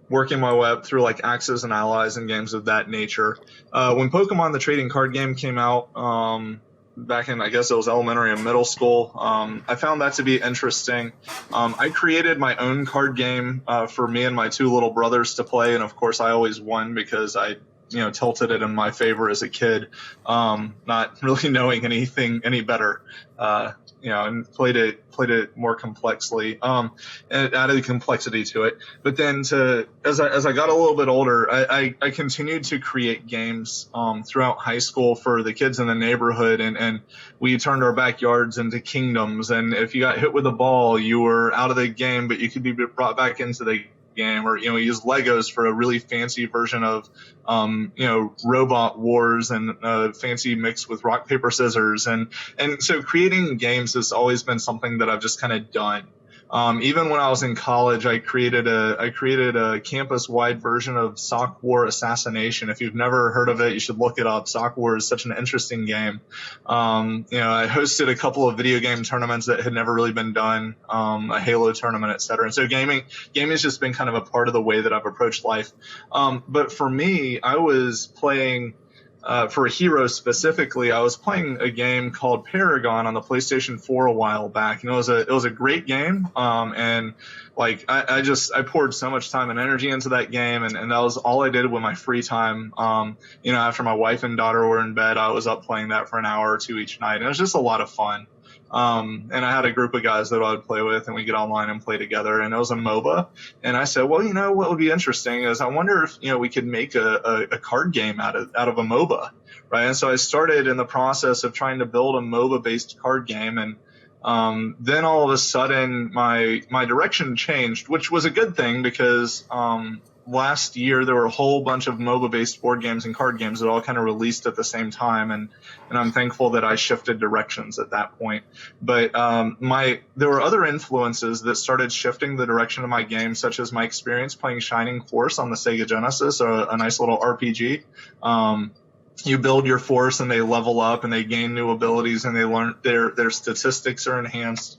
Working my way up through like Axis and Allies and games of that nature. When Pokemon the trading card game came out back in, I guess it was elementary and middle school, I found that to be interesting. I created my own card game for me and my two little brothers to play, and of course I always won because I tilted it in my favor as a kid, not really knowing anything any better. And played it more complexly, and added complexity to it. But then as I got a little bit older, I continued to create games throughout high school for the kids in the neighborhood, and we turned our backyards into kingdoms. And if you got hit with a ball, you were out of the game, but you could be brought back into the game. Or we use Legos for a really fancy version of Robot Wars, and a fancy mix with rock paper scissors, and so creating games has always been something that I've just kind of done. Even when I was in college, I created a campus-wide version of Sock War Assassination. If you've never heard of it, you should look it up. Sock War is such an interesting game. I hosted a couple of video game tournaments that had never really been done, a Halo tournament, etc. And so gaming has just been kind of a part of the way that I've approached life. But for me, I was playing. For Hero specifically, I was playing a game called Paragon on the PlayStation 4 a while back, and it was a great game. And like I poured so much time and energy into that game, and that was all I did with my free time. After my wife and daughter were in bed, I was up playing that for an hour or two each night, and it was just a lot of fun. And I had a group of guys that I would play with, and we'd get online and play together, and it was a MOBA. And I said, well, what would be interesting is I wonder if, we could make a card game out of a MOBA, right? And so I started in the process of trying to build a MOBA-based card game, and then all of a sudden my direction changed, which was a good thing because last year there were a whole bunch of MOBA-based board games and card games that all kind of released at the same time, and I'm thankful that I shifted directions at that point. But there were other influences that started shifting the direction of my game, such as my experience playing Shining Force on the Sega Genesis, a nice little RPG. You build your force and they level up and they gain new abilities and they learn their statistics are enhanced.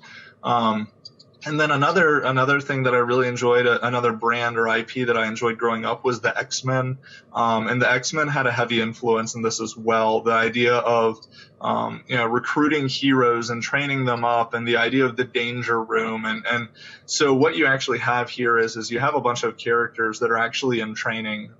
And then another thing that I really enjoyed, another brand or IP that I enjoyed growing up, was the X-Men. And the X-Men had a heavy influence in this as well. The idea of recruiting heroes and training them up, and the idea of the danger room. And so what you actually have here is you have a bunch of characters that are actually in training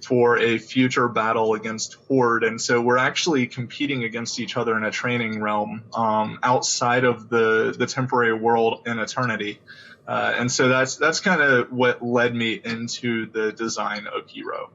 for a future battle against Horde. And so we're actually competing against each other in a training realm outside of the temporary world in Eternity. And so that's kind of what led me into the design of Hero.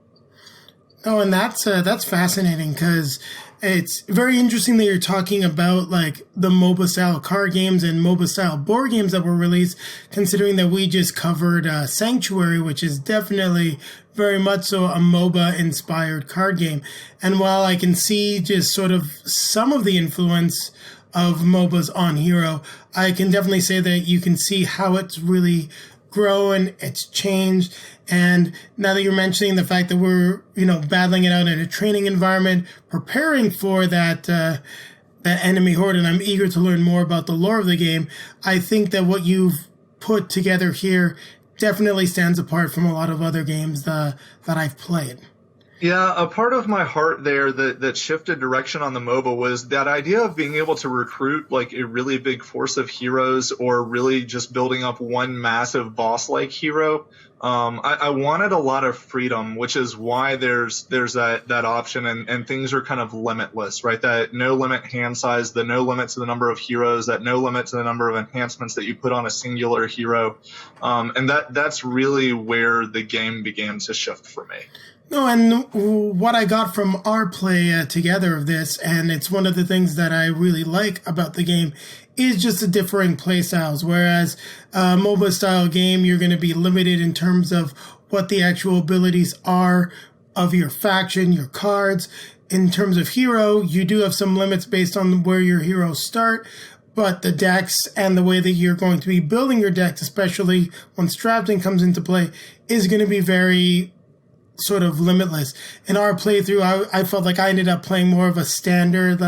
Oh, and that's fascinating, because it's very interesting that you're talking about like the MOBA style card games and MOBA style board games that were released, considering that we just covered Sanctuary, which is definitely very much so a MOBA inspired card game. And while I can see just sort of some of the influence of MOBAs on Hero, I can definitely say that you can see how it's really grown, it's changed. And now that you're mentioning the fact that we're, battling it out in a training environment, preparing for that enemy horde, and I'm eager to learn more about the lore of the game, I think that what you've put together here definitely stands apart from a lot of other games that I've played. Yeah, a part of my heart there that shifted direction on the MOBA was that idea of being able to recruit like a really big force of heroes, or really just building up one massive boss-like hero. I wanted a lot of freedom, which is why there's that option, and things are kind of limitless, right? That no limit hand size, the no limit to the number of heroes, that no limit to the number of enhancements that you put on a singular hero. And that's really where the game began to shift for me. No, and what I got from our play together of this, and it's one of the things that I really like about the game, is just the differing play styles. Whereas a MOBA style game, you're going to be limited in terms of what the actual abilities are of your faction, your cards. In terms of hero, you do have some limits based on where your heroes start, but the decks and the way that you're going to be building your decks, especially once drafting comes into play, is going to be very sort of limitless. In our playthrough, I felt like I ended up playing more of a standard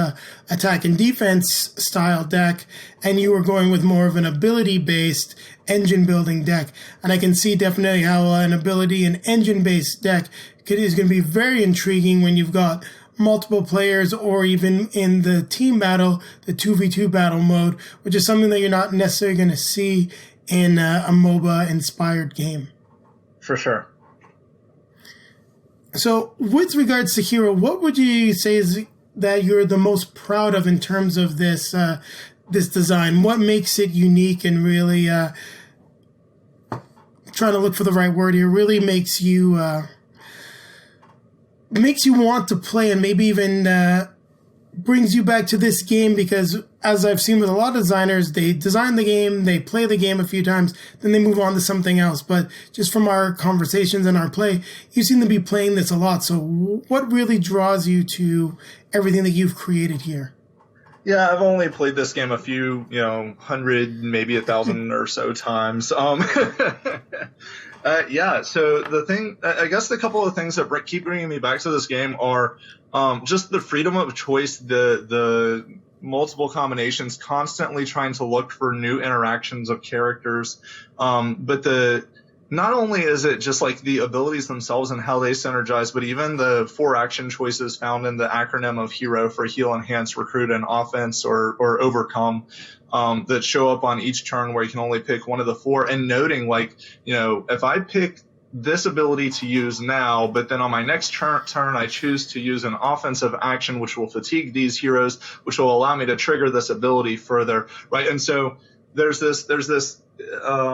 attack and defense style deck, and you were going with more of an ability-based engine building deck. And I can see definitely how an ability and engine-based deck is going to be very intriguing when you've got multiple players, or even in the team battle, the 2v2 battle mode, which is something that you're not necessarily going to see in a MOBA-inspired game. For sure. So with regards to Hero, what would you say is that you're the most proud of in terms of this this design? What makes it unique and really, trying to look for the right word here, really makes you want to play, and maybe even brings you back to this game? Because as I've seen with a lot of designers, they design the game, they play the game a few times, then they move on to something else. But just from our conversations and our play, you seem to be playing this a lot. So what really draws you to everything that you've created here? Yeah, I've only played this game a few, 100, maybe 1,000 or so times. Yeah, so I guess the couple of things that keep bringing me back to this game are just the freedom of choice, the multiple combinations, constantly trying to look for new interactions of characters. But not only is it just like the abilities themselves and how they synergize, but even the 4 action choices found in the acronym of HERO for heal, enhance, recruit, and offense or overcome, that show up on each turn, where you can only pick one of the 4, and noting like, if I pick this ability to use now, but then on my next turn I choose to use an offensive action which will fatigue these heroes, which will allow me to trigger this ability further, right? And so there's this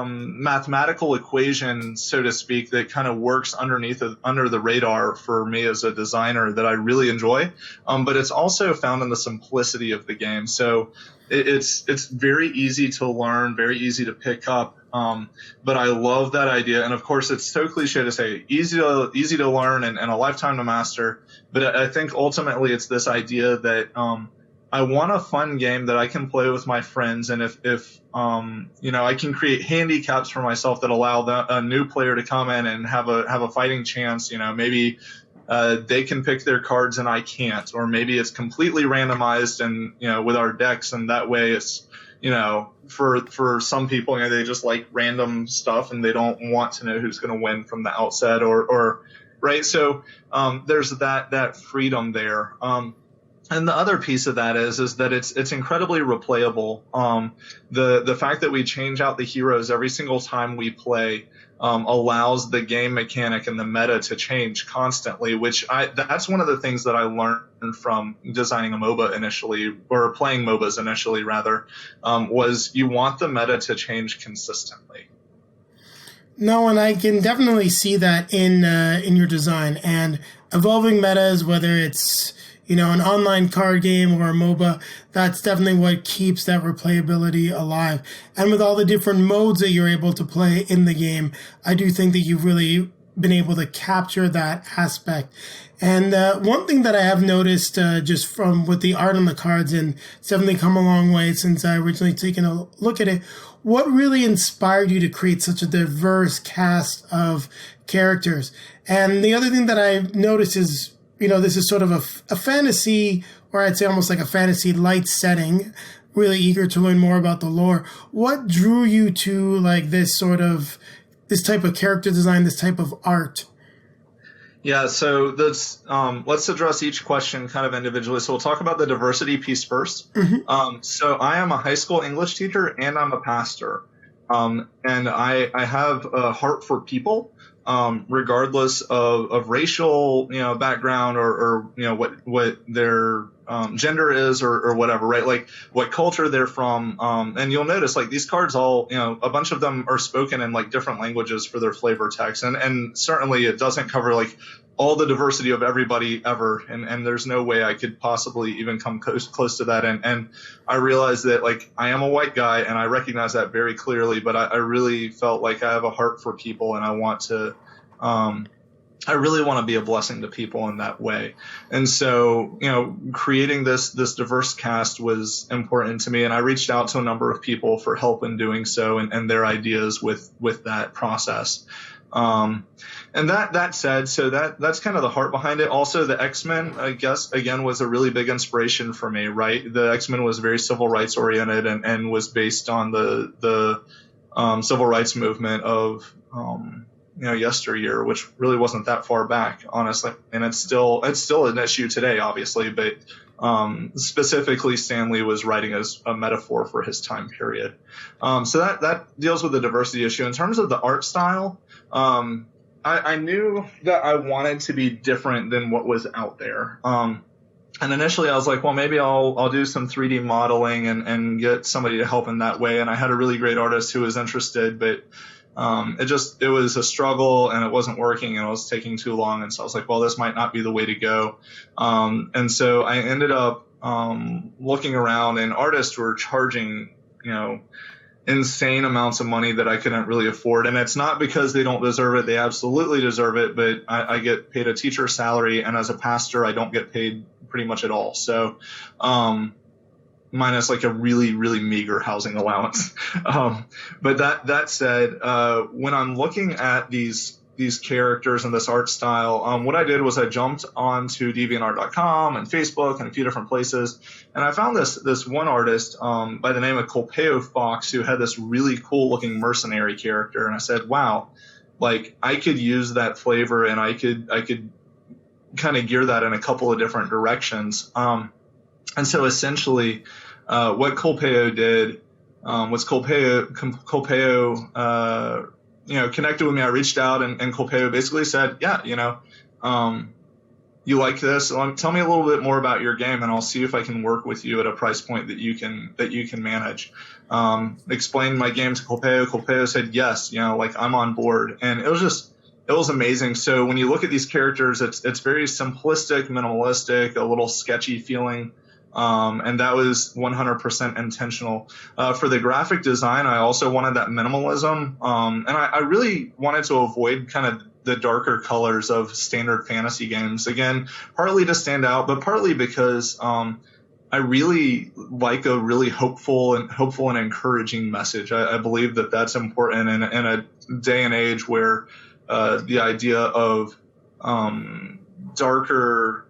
mathematical equation, so to speak, that kind of works under the radar for me as a designer that I really enjoy. But it's also found in the simplicity of the game. So it's very easy to learn, very easy to pick up. But I love that idea. And of course, it's so cliche to say easy to learn and a lifetime to master. But I think ultimately it's this idea that, I want a fun game that I can play with my friends, and if I can create handicaps for myself that allow a new player to come in and have a fighting chance. Maybe they can pick their cards and I can't, or maybe it's completely randomized and with our decks, and that way it's for some people, they just like random stuff and they don't want to know who's going to win from the outset or right. So there's that freedom there. And the other piece of that is that it's incredibly replayable. The fact that we change out the heroes every single time we play allows the game mechanic and the meta to change constantly, that's one of the things that I learned from designing a MOBA initially, or playing MOBAs initially rather, was you want the meta to change consistently. No, and I can definitely see that in your design and evolving metas, whether it's an online card game or a MOBA, that's definitely what keeps that replayability alive. And with all the different modes that you're able to play in the game, I do think that you've really been able to capture that aspect. And one thing that I have noticed just from with the art on the cards, and it's definitely come a long way since I originally taken a look at it, what really inspired you to create such a diverse cast of characters? And the other thing that I've noticed is, this is sort of a fantasy, or I'd say almost like a fantasy light setting, really eager to learn more about the lore. What drew you to like this type of character design, this type of art? Yeah, so let's address each question kind of individually. So we'll talk about the diversity piece first. Mm-hmm. So I am a high school English teacher and I'm a pastor. And I have a heart for people. Regardless of racial, background or what their gender is or whatever, right? Like what culture they're from. And you'll notice like these cards all, a bunch of them are spoken in like different languages for their flavor text. And certainly it doesn't cover like all the diversity of everybody ever. And there's no way I could possibly even come close to that. And I realized that like I am a white guy and I recognize that very clearly, but I really felt like I have a heart for people and I want to, I really want to be a blessing to people in that way. And so, creating this diverse cast was important to me. And I reached out to a number of people for help in doing so and their ideas with that process. And that said, so that's kind of the heart behind it. Also, the X-Men, I guess, again, was a really big inspiration for me, right? The X-Men was very civil rights oriented and was based on the civil rights movement of, yesteryear, which really wasn't that far back, honestly. And it's still an issue today, obviously, but specifically Stan Lee was writing as a metaphor for his time period. So that deals with the diversity issue. In terms of the art style, I knew that I wanted to be different than what was out there. And initially I was like, well, maybe I'll do some 3D modeling and get somebody to help in that way. And I had a really great artist who was interested, but it was a struggle and it wasn't working and it was taking too long. And so I was like, well, this might not be the way to go. And so I ended up looking around and artists were charging, insane amounts of money that I couldn't really afford. And it's not because they don't deserve it. They absolutely deserve it. But I get paid a teacher's salary. And as a pastor, I don't get paid pretty much at all. So, minus like a really, really meager housing allowance. But that said, when I'm looking at these characters and this art style, what I did was I jumped onto DeviantArt.com and Facebook and a few different places, and I found this one artist by the name of Colpeo Fox who had this really cool looking mercenary character, and I said, wow, like I could use that flavor and I could kind of gear that in a couple of different directions. And so essentially, what Colpeo did was Colpeo connected with me. I reached out and Colpeo basically said, yeah, you like this? Tell me a little bit more about your game, and I'll see if I can work with you at a price point that you can manage. Explained my game to Colpeo. Colpeo said yes, I'm on board, and it was amazing. So when you look at these characters, it's very simplistic, minimalistic, a little sketchy feeling. And that was 100% intentional. For the graphic design, I also wanted that minimalism. And I really wanted to avoid kind of the darker colors of standard fantasy games. Again, partly to stand out, but partly because, I really like a really hopeful and encouraging message. I believe that that's important in a day and age where, the idea of, darker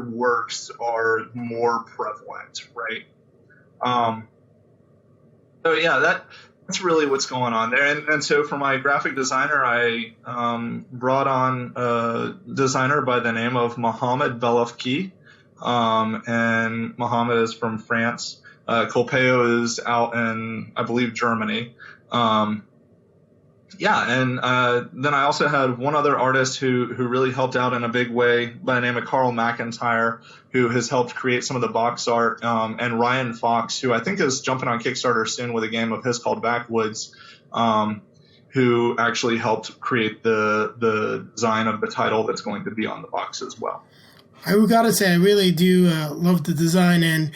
works are more prevalent, right? So yeah, that's really what's going on there. And so for my graphic designer, I brought on a designer by the name of Mohamed Belafki. And Mohamed is from France. Colpeo is out in, I believe, Germany. And then I also had one other artist who really helped out in a big way by the name of Carl McIntyre, who has helped create some of the box art, and Ryan Fox, who I think is jumping on Kickstarter soon with a game of his called Backwoods, who actually helped create the design of the title that's going to be on the box as well. I gotta say, I really do love the design. And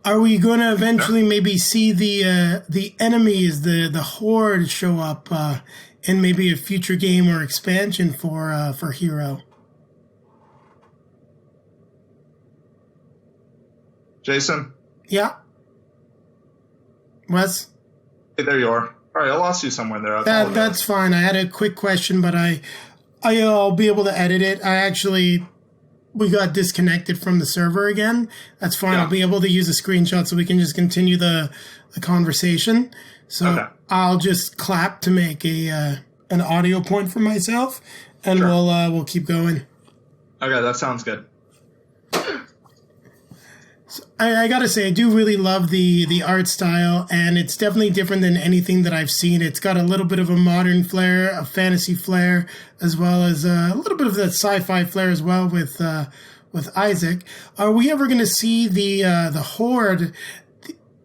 are we going to eventually maybe see the enemies, the horde, show up in maybe a future game or expansion for Hero? Jason? Yeah. Wes? Hey, there you are. All right, I lost you somewhere there. That's fine. I had a quick question, but I'll be able to edit it. We got disconnected from the server again. That's fine. Yeah. I'll be able to use a screenshot so we can just continue the conversation. So okay. I'll just clap to make an audio point for myself, and sure. We'll keep going. Okay, that sounds good. So I gotta say, I do really love the art style, and it's definitely different than anything that I've seen. It's got a little bit of a modern flair, a fantasy flair, as well as a little bit of that sci-fi flair as well with Isaac. Are we ever going to see the horde,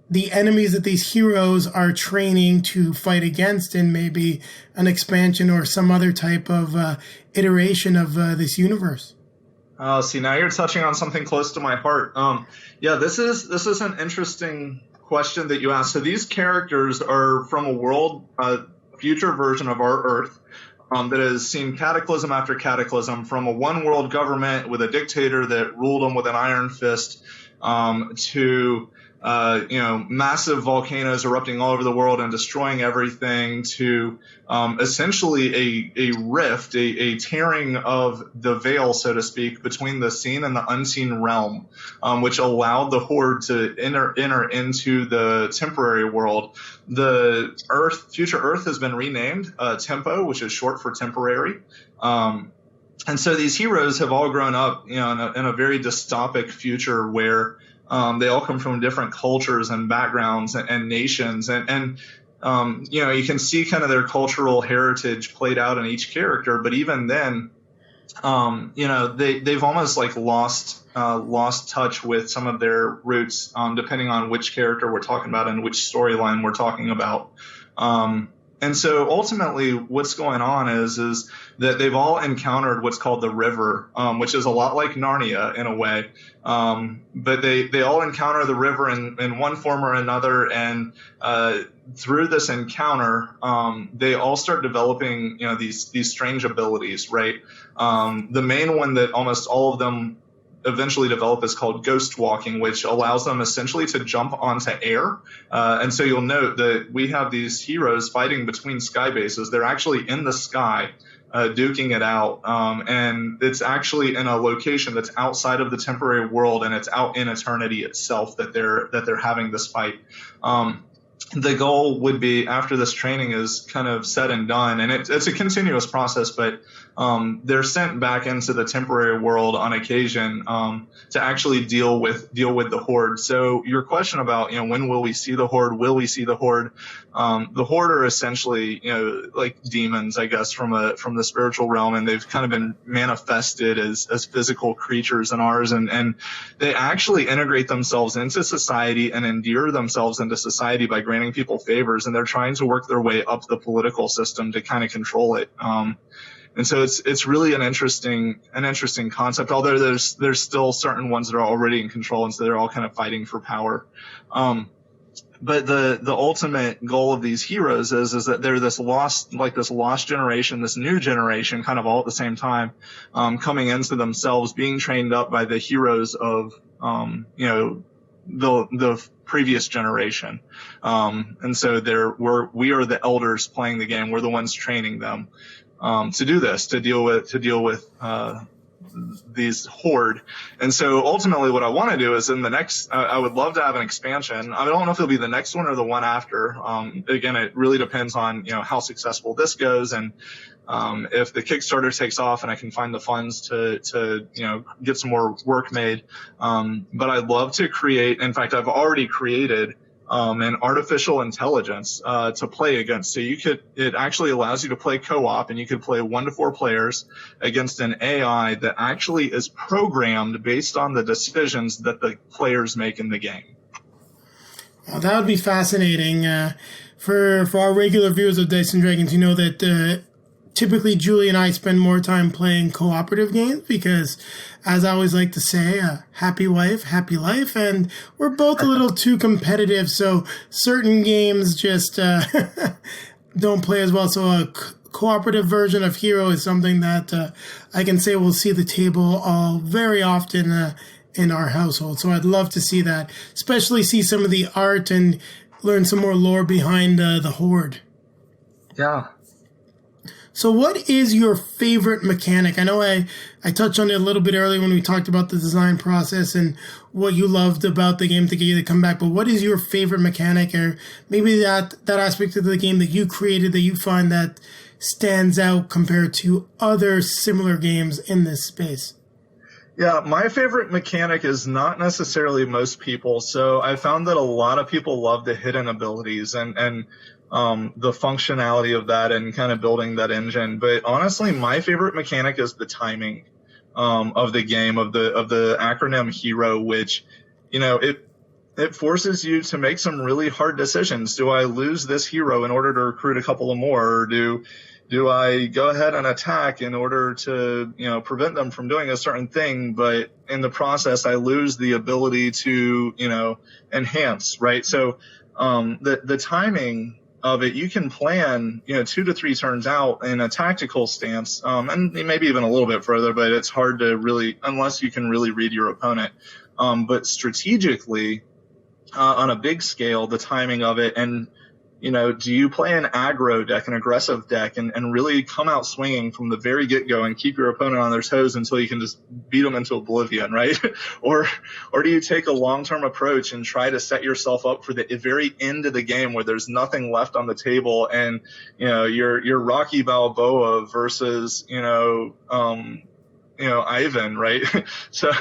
the enemies that these heroes are training to fight against in maybe an expansion or some other type of iteration of this universe? See, now you're touching on something close to my heart. This is an interesting question that you asked. So these characters are from a world, future version of our Earth, that has seen cataclysm after cataclysm, from a one-world government with a dictator that ruled them with an iron fist, to massive volcanoes erupting all over the world and destroying everything, to essentially a rift, a tearing of the veil, so to speak, between the seen and the unseen realm, which allowed the horde to enter into the temporary world. The future Earth has been renamed Tempo, which is short for temporary. And so these heroes have all grown up, in a very dystopic future where they all come from different cultures and backgrounds and nations, and you can see kind of their cultural heritage played out in each character. But even then, they've almost like lost touch with some of their roots, depending on which character we're talking about and which storyline we're talking about. And so ultimately what's going on is that they've all encountered what's called the river, which is a lot like Narnia in a way. But they all encounter the river in one form or another. And through this encounter, they all start developing, these strange abilities, right? The main one that almost all of them eventually develop is called ghost walking, which allows them essentially to jump onto air. And so you'll note that we have these heroes fighting between sky bases. They're actually in the sky, duking it out. And it's actually in a location that's outside of the temporary world, and it's out in eternity itself that they're having this fight. The goal would be, after this training is kind of said and done, and it's a continuous process, but they're sent back into the temporary world on occasion to actually deal with the horde. So your question about when will we see the horde? Will we see the horde? The horde are essentially like demons, I guess, from the spiritual realm, and they've kind of been manifested as physical creatures in ours, and they actually integrate themselves into society and endear themselves into society by granting people favors, and they're trying to work their way up the political system to kind of control it. And so it's really an interesting concept, although there's still certain ones that are already in control, and so they're all kind of fighting for power. But the ultimate goal of these heroes is that they're this lost generation, this new generation, kind of all at the same time, coming into themselves, being trained up by the heroes of the previous generation. And so we are the elders playing the game. We're the ones training them to do this, to deal with these horde. And so ultimately what I want to do is in the next, I would love to have an expansion. I don't know if it'll be the next one or the one after. Again, it really depends on, how successful this goes. And, if the Kickstarter takes off and I can find the funds to get some more work made. But I'd love to create, in fact, I've already created an artificial intelligence to play against. So it actually allows you to play co-op, and you could play 1 to 4 players against an AI that actually is programmed based on the decisions that the players make in the game. Well, that would be fascinating. For our regular viewers of Dice and Dragons, you know that typically Julie and I spend more time playing cooperative games because, as I always like to say, happy wife, happy life, and we're both a little too competitive, so certain games just don't play as well. So a cooperative version of Hero is something that I can say we'll see the table very often in our household. So I'd love to see that, especially see some of the art and learn some more lore behind the Horde. Yeah. So what is your favorite mechanic? I know I touched on it a little bit earlier when we talked about the design process and what you loved about the game to get you to come back, but what is your favorite mechanic, or maybe that aspect of the game that you created that you find that stands out compared to other similar games in this space? Yeah, my favorite mechanic is not necessarily most people. So I found that a lot of people love the hidden abilities and the functionality of that and kind of building that engine. But honestly, my favorite mechanic is the timing of the game, of the acronym HERO, which, it forces you to make some really hard decisions. Do I lose this hero in order to recruit a couple of more, or do I go ahead and attack in order to, prevent them from doing a certain thing, but in the process I lose the ability to, enhance, right? So the timing of it, you can plan, 2 to 3 turns out in a tactical stance, and maybe even a little bit further, but it's hard to really, unless you can really read your opponent. But strategically, on a big scale, the timing of it, and, do you play an aggro deck, an aggressive deck, and really come out swinging from the very get-go and keep your opponent on their toes until you can just beat them into oblivion, right? or do you take a long-term approach and try to set yourself up for the very end of the game where there's nothing left on the table, and, you're Rocky Balboa versus, Ivan, right? So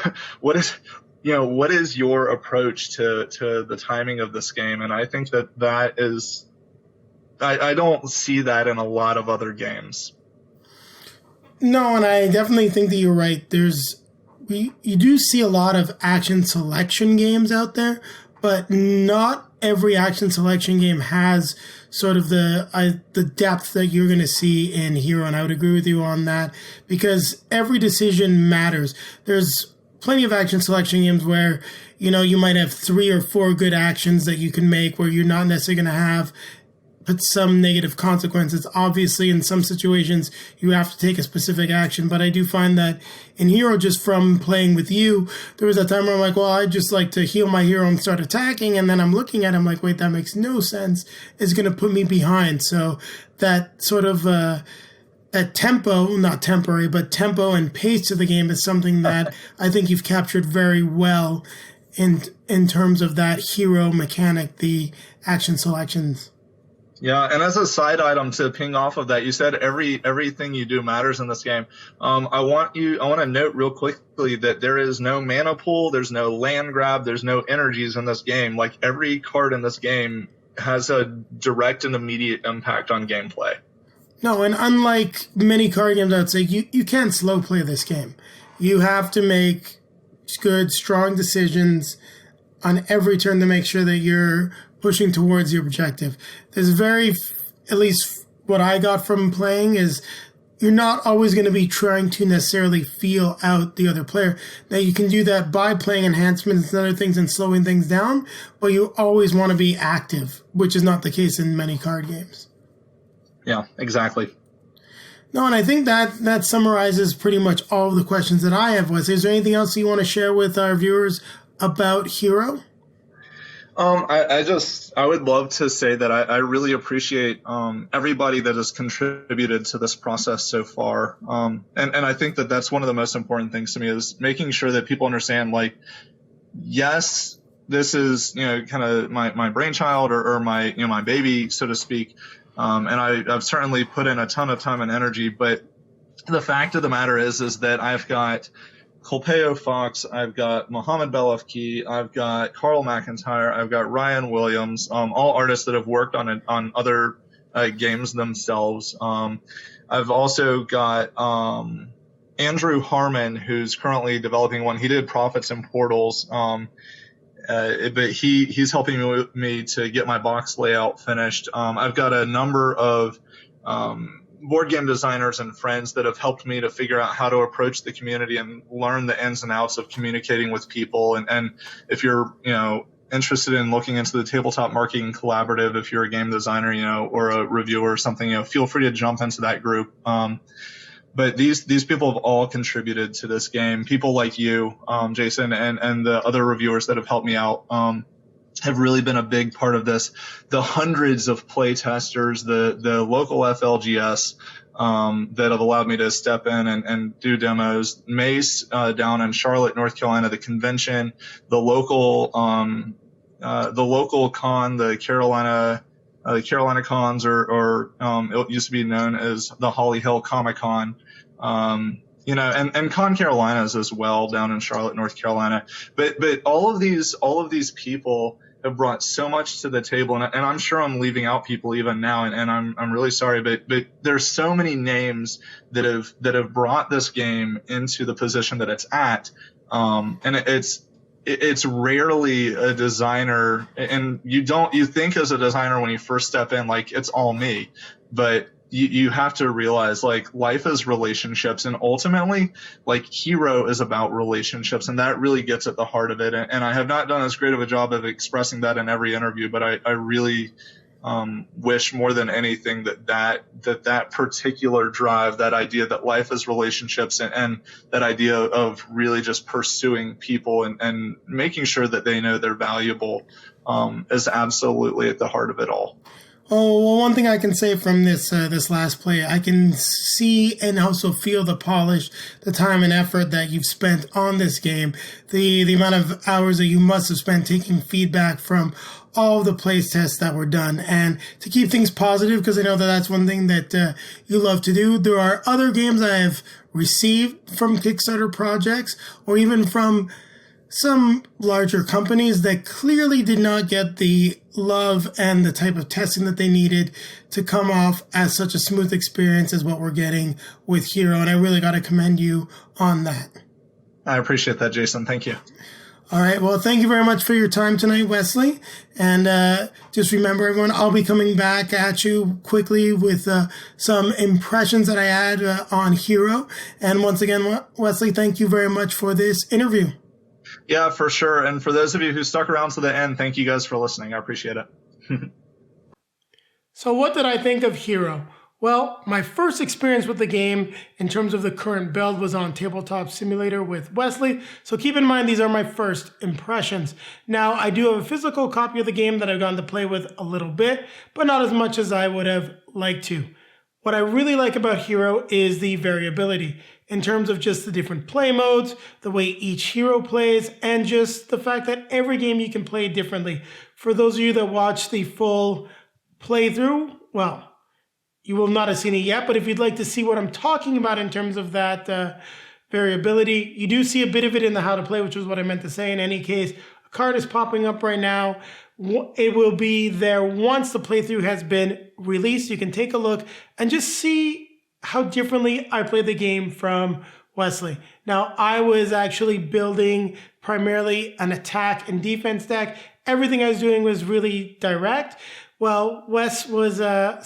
what is your approach to the timing of this game? And I think that is, I don't see that in a lot of other games. No, and I definitely think that you're right. You do see a lot of action selection games out there, but not every action selection game has sort of the depth that you're going to see in Hero, and I would agree with you on that, because every decision matters. There's plenty of action selection games where, you might have 3 or 4 good actions that you can make where you're not necessarily going to have some negative consequences. Obviously, in some situations, you have to take a specific action, but I do find that in Hero, just from playing with you, there was a time where I'm like, well, I just like to heal my hero and start attacking, and then I'm looking at him like, wait, that makes no sense. It's going to put me behind. So that sort of at tempo, not temporary, but tempo and pace to the game is something that I think you've captured very well in terms of that hero mechanic, the action selections. Yeah, and as a side item to ping off of that, you said everything you do matters in this game. I want to note real quickly that there is no mana pool, there's no land grab, there's no energies in this game. Like, every card in this game has a direct and immediate impact on gameplay. No, and unlike many card games, I would say you can't slow play this game. You have to make good, strong decisions on every turn to make sure that you're pushing towards your objective. There's at least what I got from playing is you're not always going to be trying to necessarily feel out the other player. Now, you can do that by playing enhancements and other things and slowing things down, but you always want to be active, which is not the case in many card games. Yeah, exactly. No, and I think that summarizes pretty much all of the questions that I have. Is there anything else you want to share with our viewers about Hero? I would love to say that I really appreciate everybody that has contributed to this process so far. And I think that that's one of the most important things to me, is making sure that people understand, like, yes, this is, kind of my brainchild, or my, my baby, so to speak. And I've certainly put in a ton of time and energy, but the fact of the matter is that I've got Colpeo Fox, I've got Mohammed Belafki, I've got Carl McIntyre, I've got Ryan Williams, all artists that have worked on other games themselves. I've also got Andrew Harmon, who's currently developing one. He did Prophets and Portals, but he's helping me to get my box layout finished. I've got a number of board game designers and friends that have helped me to figure out how to approach the community and learn the ins and outs of communicating with people. And if you're, interested in looking into the Tabletop Marketing Collaborative, if you're a game designer, or a reviewer or something, feel free to jump into that group. But these people have all contributed to this game. People like you, Jason, and the other reviewers that have helped me out, have really been a big part of this. The hundreds of play testers, the local FLGS that have allowed me to step in and do demos. Mace down in Charlotte, North Carolina, the convention, the local con, the Carolina cons, or it used to be known as the Holly Hill Comic Con. And Con Carolinas as well down in Charlotte, North Carolina. But all of these people have brought so much to the table, and I'm sure I'm leaving out people even now, and I'm really sorry, but there's so many names that have brought this game into the position that it's at, and it's rarely a designer, and you think as a designer when you first step in, like, it's all me, but you have to realize, like, life is relationships, and ultimately, like, Hero is about relationships, and that really gets at the heart of it. And I have not done as great of a job of expressing that in every interview, but I really wish more than anything that particular drive, that idea that life is relationships, and that idea of really just pursuing people and making sure that they know they're valuable, is absolutely at the heart of it all. Oh, well, one thing I can say from this last play, I can see and also feel the polish, the time and effort that you've spent on this game, the amount of hours that you must have spent taking feedback from all of the play tests that were done, and to keep things positive, because I know that that's one thing that you love to do. There are other games I have received from Kickstarter projects, or even from some larger companies, that clearly did not get the love and the type of testing that they needed to come off as such a smooth experience as what we're getting with Hero. And I really got to commend you on that. I appreciate that, Jason. Thank you. All right. Well, thank you very much for your time tonight, Wesley. And just remember, everyone, I'll be coming back at you quickly with some impressions that I had on Hero. And once again, Wesley, thank you very much for this interview. Yeah, for sure. And for those of you who stuck around to the end, thank you guys for listening. I appreciate it. So what did I think of Hero? Well, my first experience with the game in terms of the current build was on Tabletop Simulator with Wesley. So keep in mind, these are my first impressions. Now, I do have a physical copy of the game that I've gotten to play with a little bit, but not as much as I would have liked to. What I really like about Hero is the variability in terms of just the different play modes, the way each hero plays, and just the fact that every game you can play differently. For those of you that watch the full playthrough, well, you will not have seen it yet, but if you'd like to see what I'm talking about in terms of that variability, you do see a bit of it in the how to play, which was what I meant to say. In any case, a card is popping up right now. It will be there once the playthrough has been released. You can take a look and just see how differently I played the game from Wesley. Now, I was actually building primarily an attack and defense deck. Everything I was doing was really direct. Well, Wes was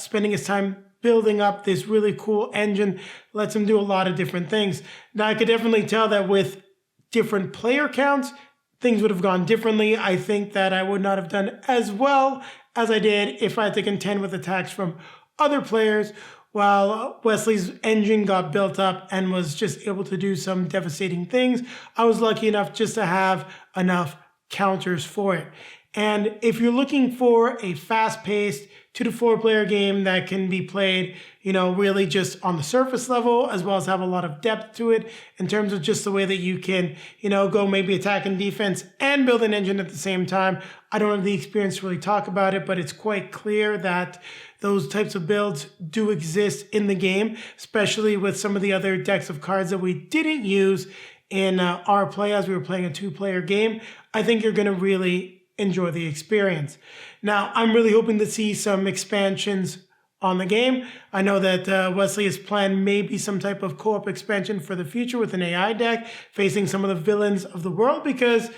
spending his time building up this really cool engine, lets him do a lot of different things. Now, I could definitely tell that with different player counts, things would have gone differently. I think that I would not have done as well as I did if I had to contend with attacks from other players, while Wesley's engine got built up and was just able to do some devastating things. I was lucky enough just to have enough counters for it. And if you're looking for a fast-paced 2 to 4 player game that can be played, really just on the surface level, as well as have a lot of depth to it in terms of just the way that you can, go maybe attack and defense and build an engine at the same time. I don't have the experience to really talk about it, but it's quite clear that those types of builds do exist in the game, especially with some of the other decks of cards that we didn't use in our play as we were playing a 2-player game. I think you're going to really enjoy the experience. Now, I'm really hoping to see some expansions on the game. I know that Wesley has planned maybe some type of co-op expansion for the future with an AI deck facing some of the villains of the world, because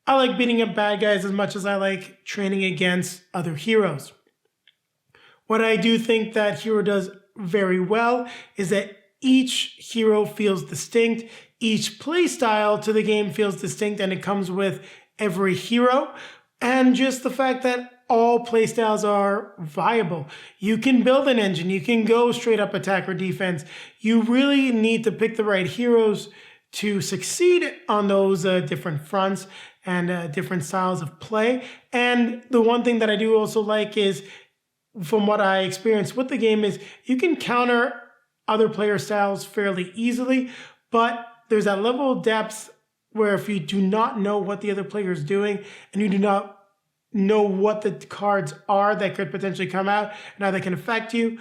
I like beating up bad guys as much as I like training against other heroes. What I do think that Hero does very well is that each hero feels distinct. Each playstyle to the game feels distinct, and it comes with every hero. And just the fact that all playstyles are viable. You can build an engine. You can go straight up attack or defense. You really need to pick the right heroes to succeed on those different fronts and different styles of play. And the one thing that I do also like is, from what I experienced with the game, is you can counter other player styles fairly easily, but there's that level of depth where if you do not know what the other player is doing and you do not know what the cards are that could potentially come out and how they can affect you,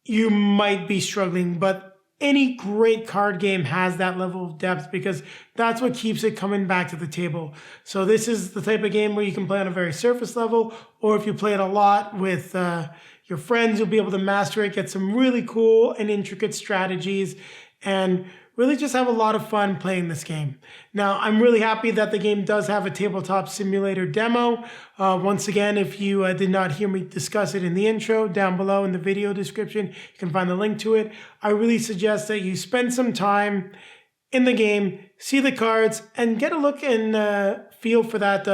you might be struggling. But any great card game has that level of depth, because that's what keeps it coming back to the table. So this is the type of game where you can play on a very surface level, or if you play it a lot with your friends, you'll be able to master it, get some really cool and intricate strategies, and really just have a lot of fun playing this game. Now, I'm really happy that the game does have a tabletop simulator demo. Once again, if you did not hear me discuss it in the intro, down below in the video description, you can find the link to it. I really suggest that you spend some time in the game, see the cards, and get a look and feel for that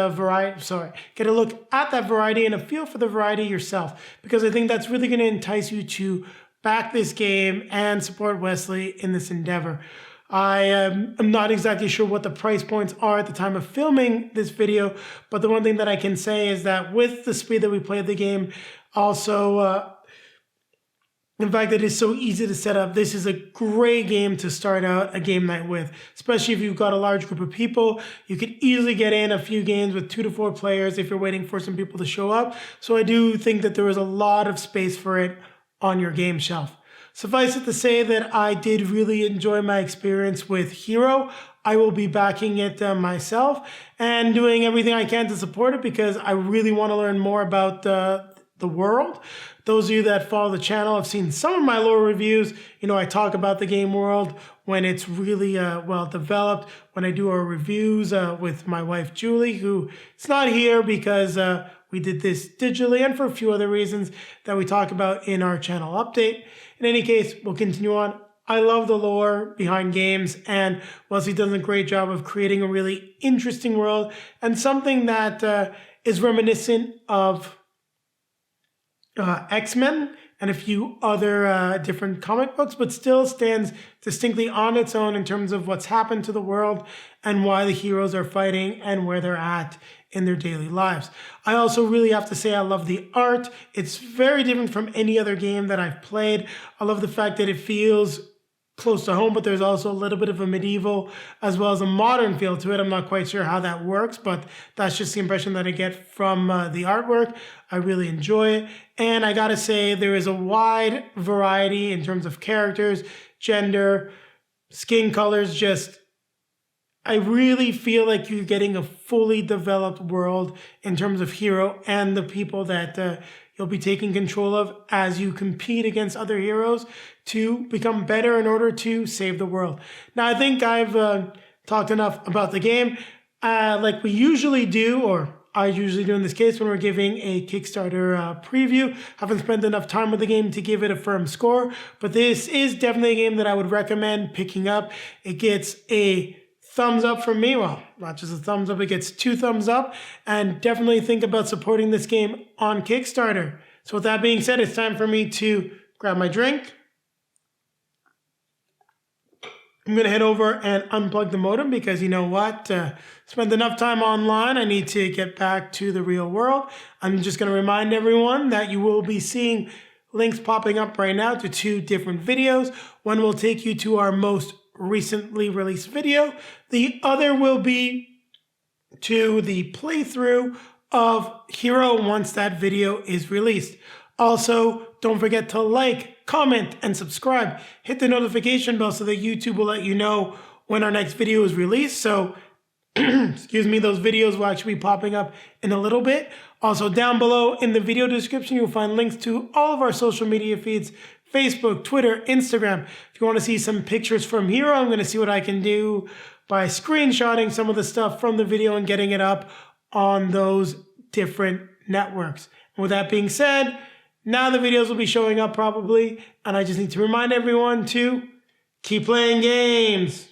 get a look at that variety and a feel for the variety yourself, because I think that's really going to entice you to back this game and support Wesley in this endeavor. I am not exactly sure what the price points are at the time of filming this video, but the one thing that I can say is that with the speed that we played the game, also the fact that it's so easy to set up, this is a great game to start out a game night with, especially if you've got a large group of people. You could easily get in a few games with 2 to 4 players if you're waiting for some people to show up. So I do think that there is a lot of space for it on your game shelf. Suffice it to say that I did really enjoy my experience with Hero. I will be backing it myself and doing everything I can to support it, because I really want to learn more about the world. Those of you that follow the channel have seen some of my lore reviews. I talk about the game world when it's really well developed, when I do our reviews with my wife Julie, who is not here because we did this digitally and for a few other reasons that we talk about in our channel update. In any case, we'll continue on. I love the lore behind games, and Wesley does a great job of creating a really interesting world and something that is reminiscent of X-Men and a few other different comic books, but still stands distinctly on its own in terms of what's happened to the world and why the heroes are fighting and where they're at in their daily lives. I also really have to say I love the art. It's very different from any other game that I've played. I love the fact that it feels close to home, but there's also a little bit of a medieval as well as a modern feel to it. I'm not quite sure how that works, but that's just the impression that I get from the artwork. I really enjoy it. And I gotta say, there is a wide variety in terms of characters, gender, skin colors. I really feel like you're getting a fully developed world in terms of Hero and the people that you'll be taking control of as you compete against other heroes to become better in order to save the world. Now, I think I've talked enough about the game. Like we usually do, or I usually do in this case when we're giving a Kickstarter preview. Haven't spent enough time with the game to give it a firm score, but this is definitely a game that I would recommend picking up. It gets a thumbs up from me. Well, not just a thumbs up, it gets 2 thumbs up, and definitely think about supporting this game on Kickstarter. So with that being said, it's time for me to grab my drink I'm going to head over and unplug the modem because you know what? Spent enough time online. I need to get back to the real world. I'm just going to remind everyone that you will be seeing links popping up right now to 2 different videos. One will take you to our most recently released video. The other will be to the playthrough of Hero once that video is released. Also, don't forget to like, comment, and subscribe. Hit the notification bell so that YouTube will let you know when our next video is released. So, excuse me, those videos will actually be popping up in a little bit. Also, down below in the video description, you'll find links to all of our social media feeds, Facebook, Twitter, Instagram. If you want to see some pictures from Hero, I'm going to see what I can do by screenshotting some of the stuff from the video and getting it up on those different networks. And with that being said, now the videos will be showing up probably, and I just need to remind everyone to keep playing games.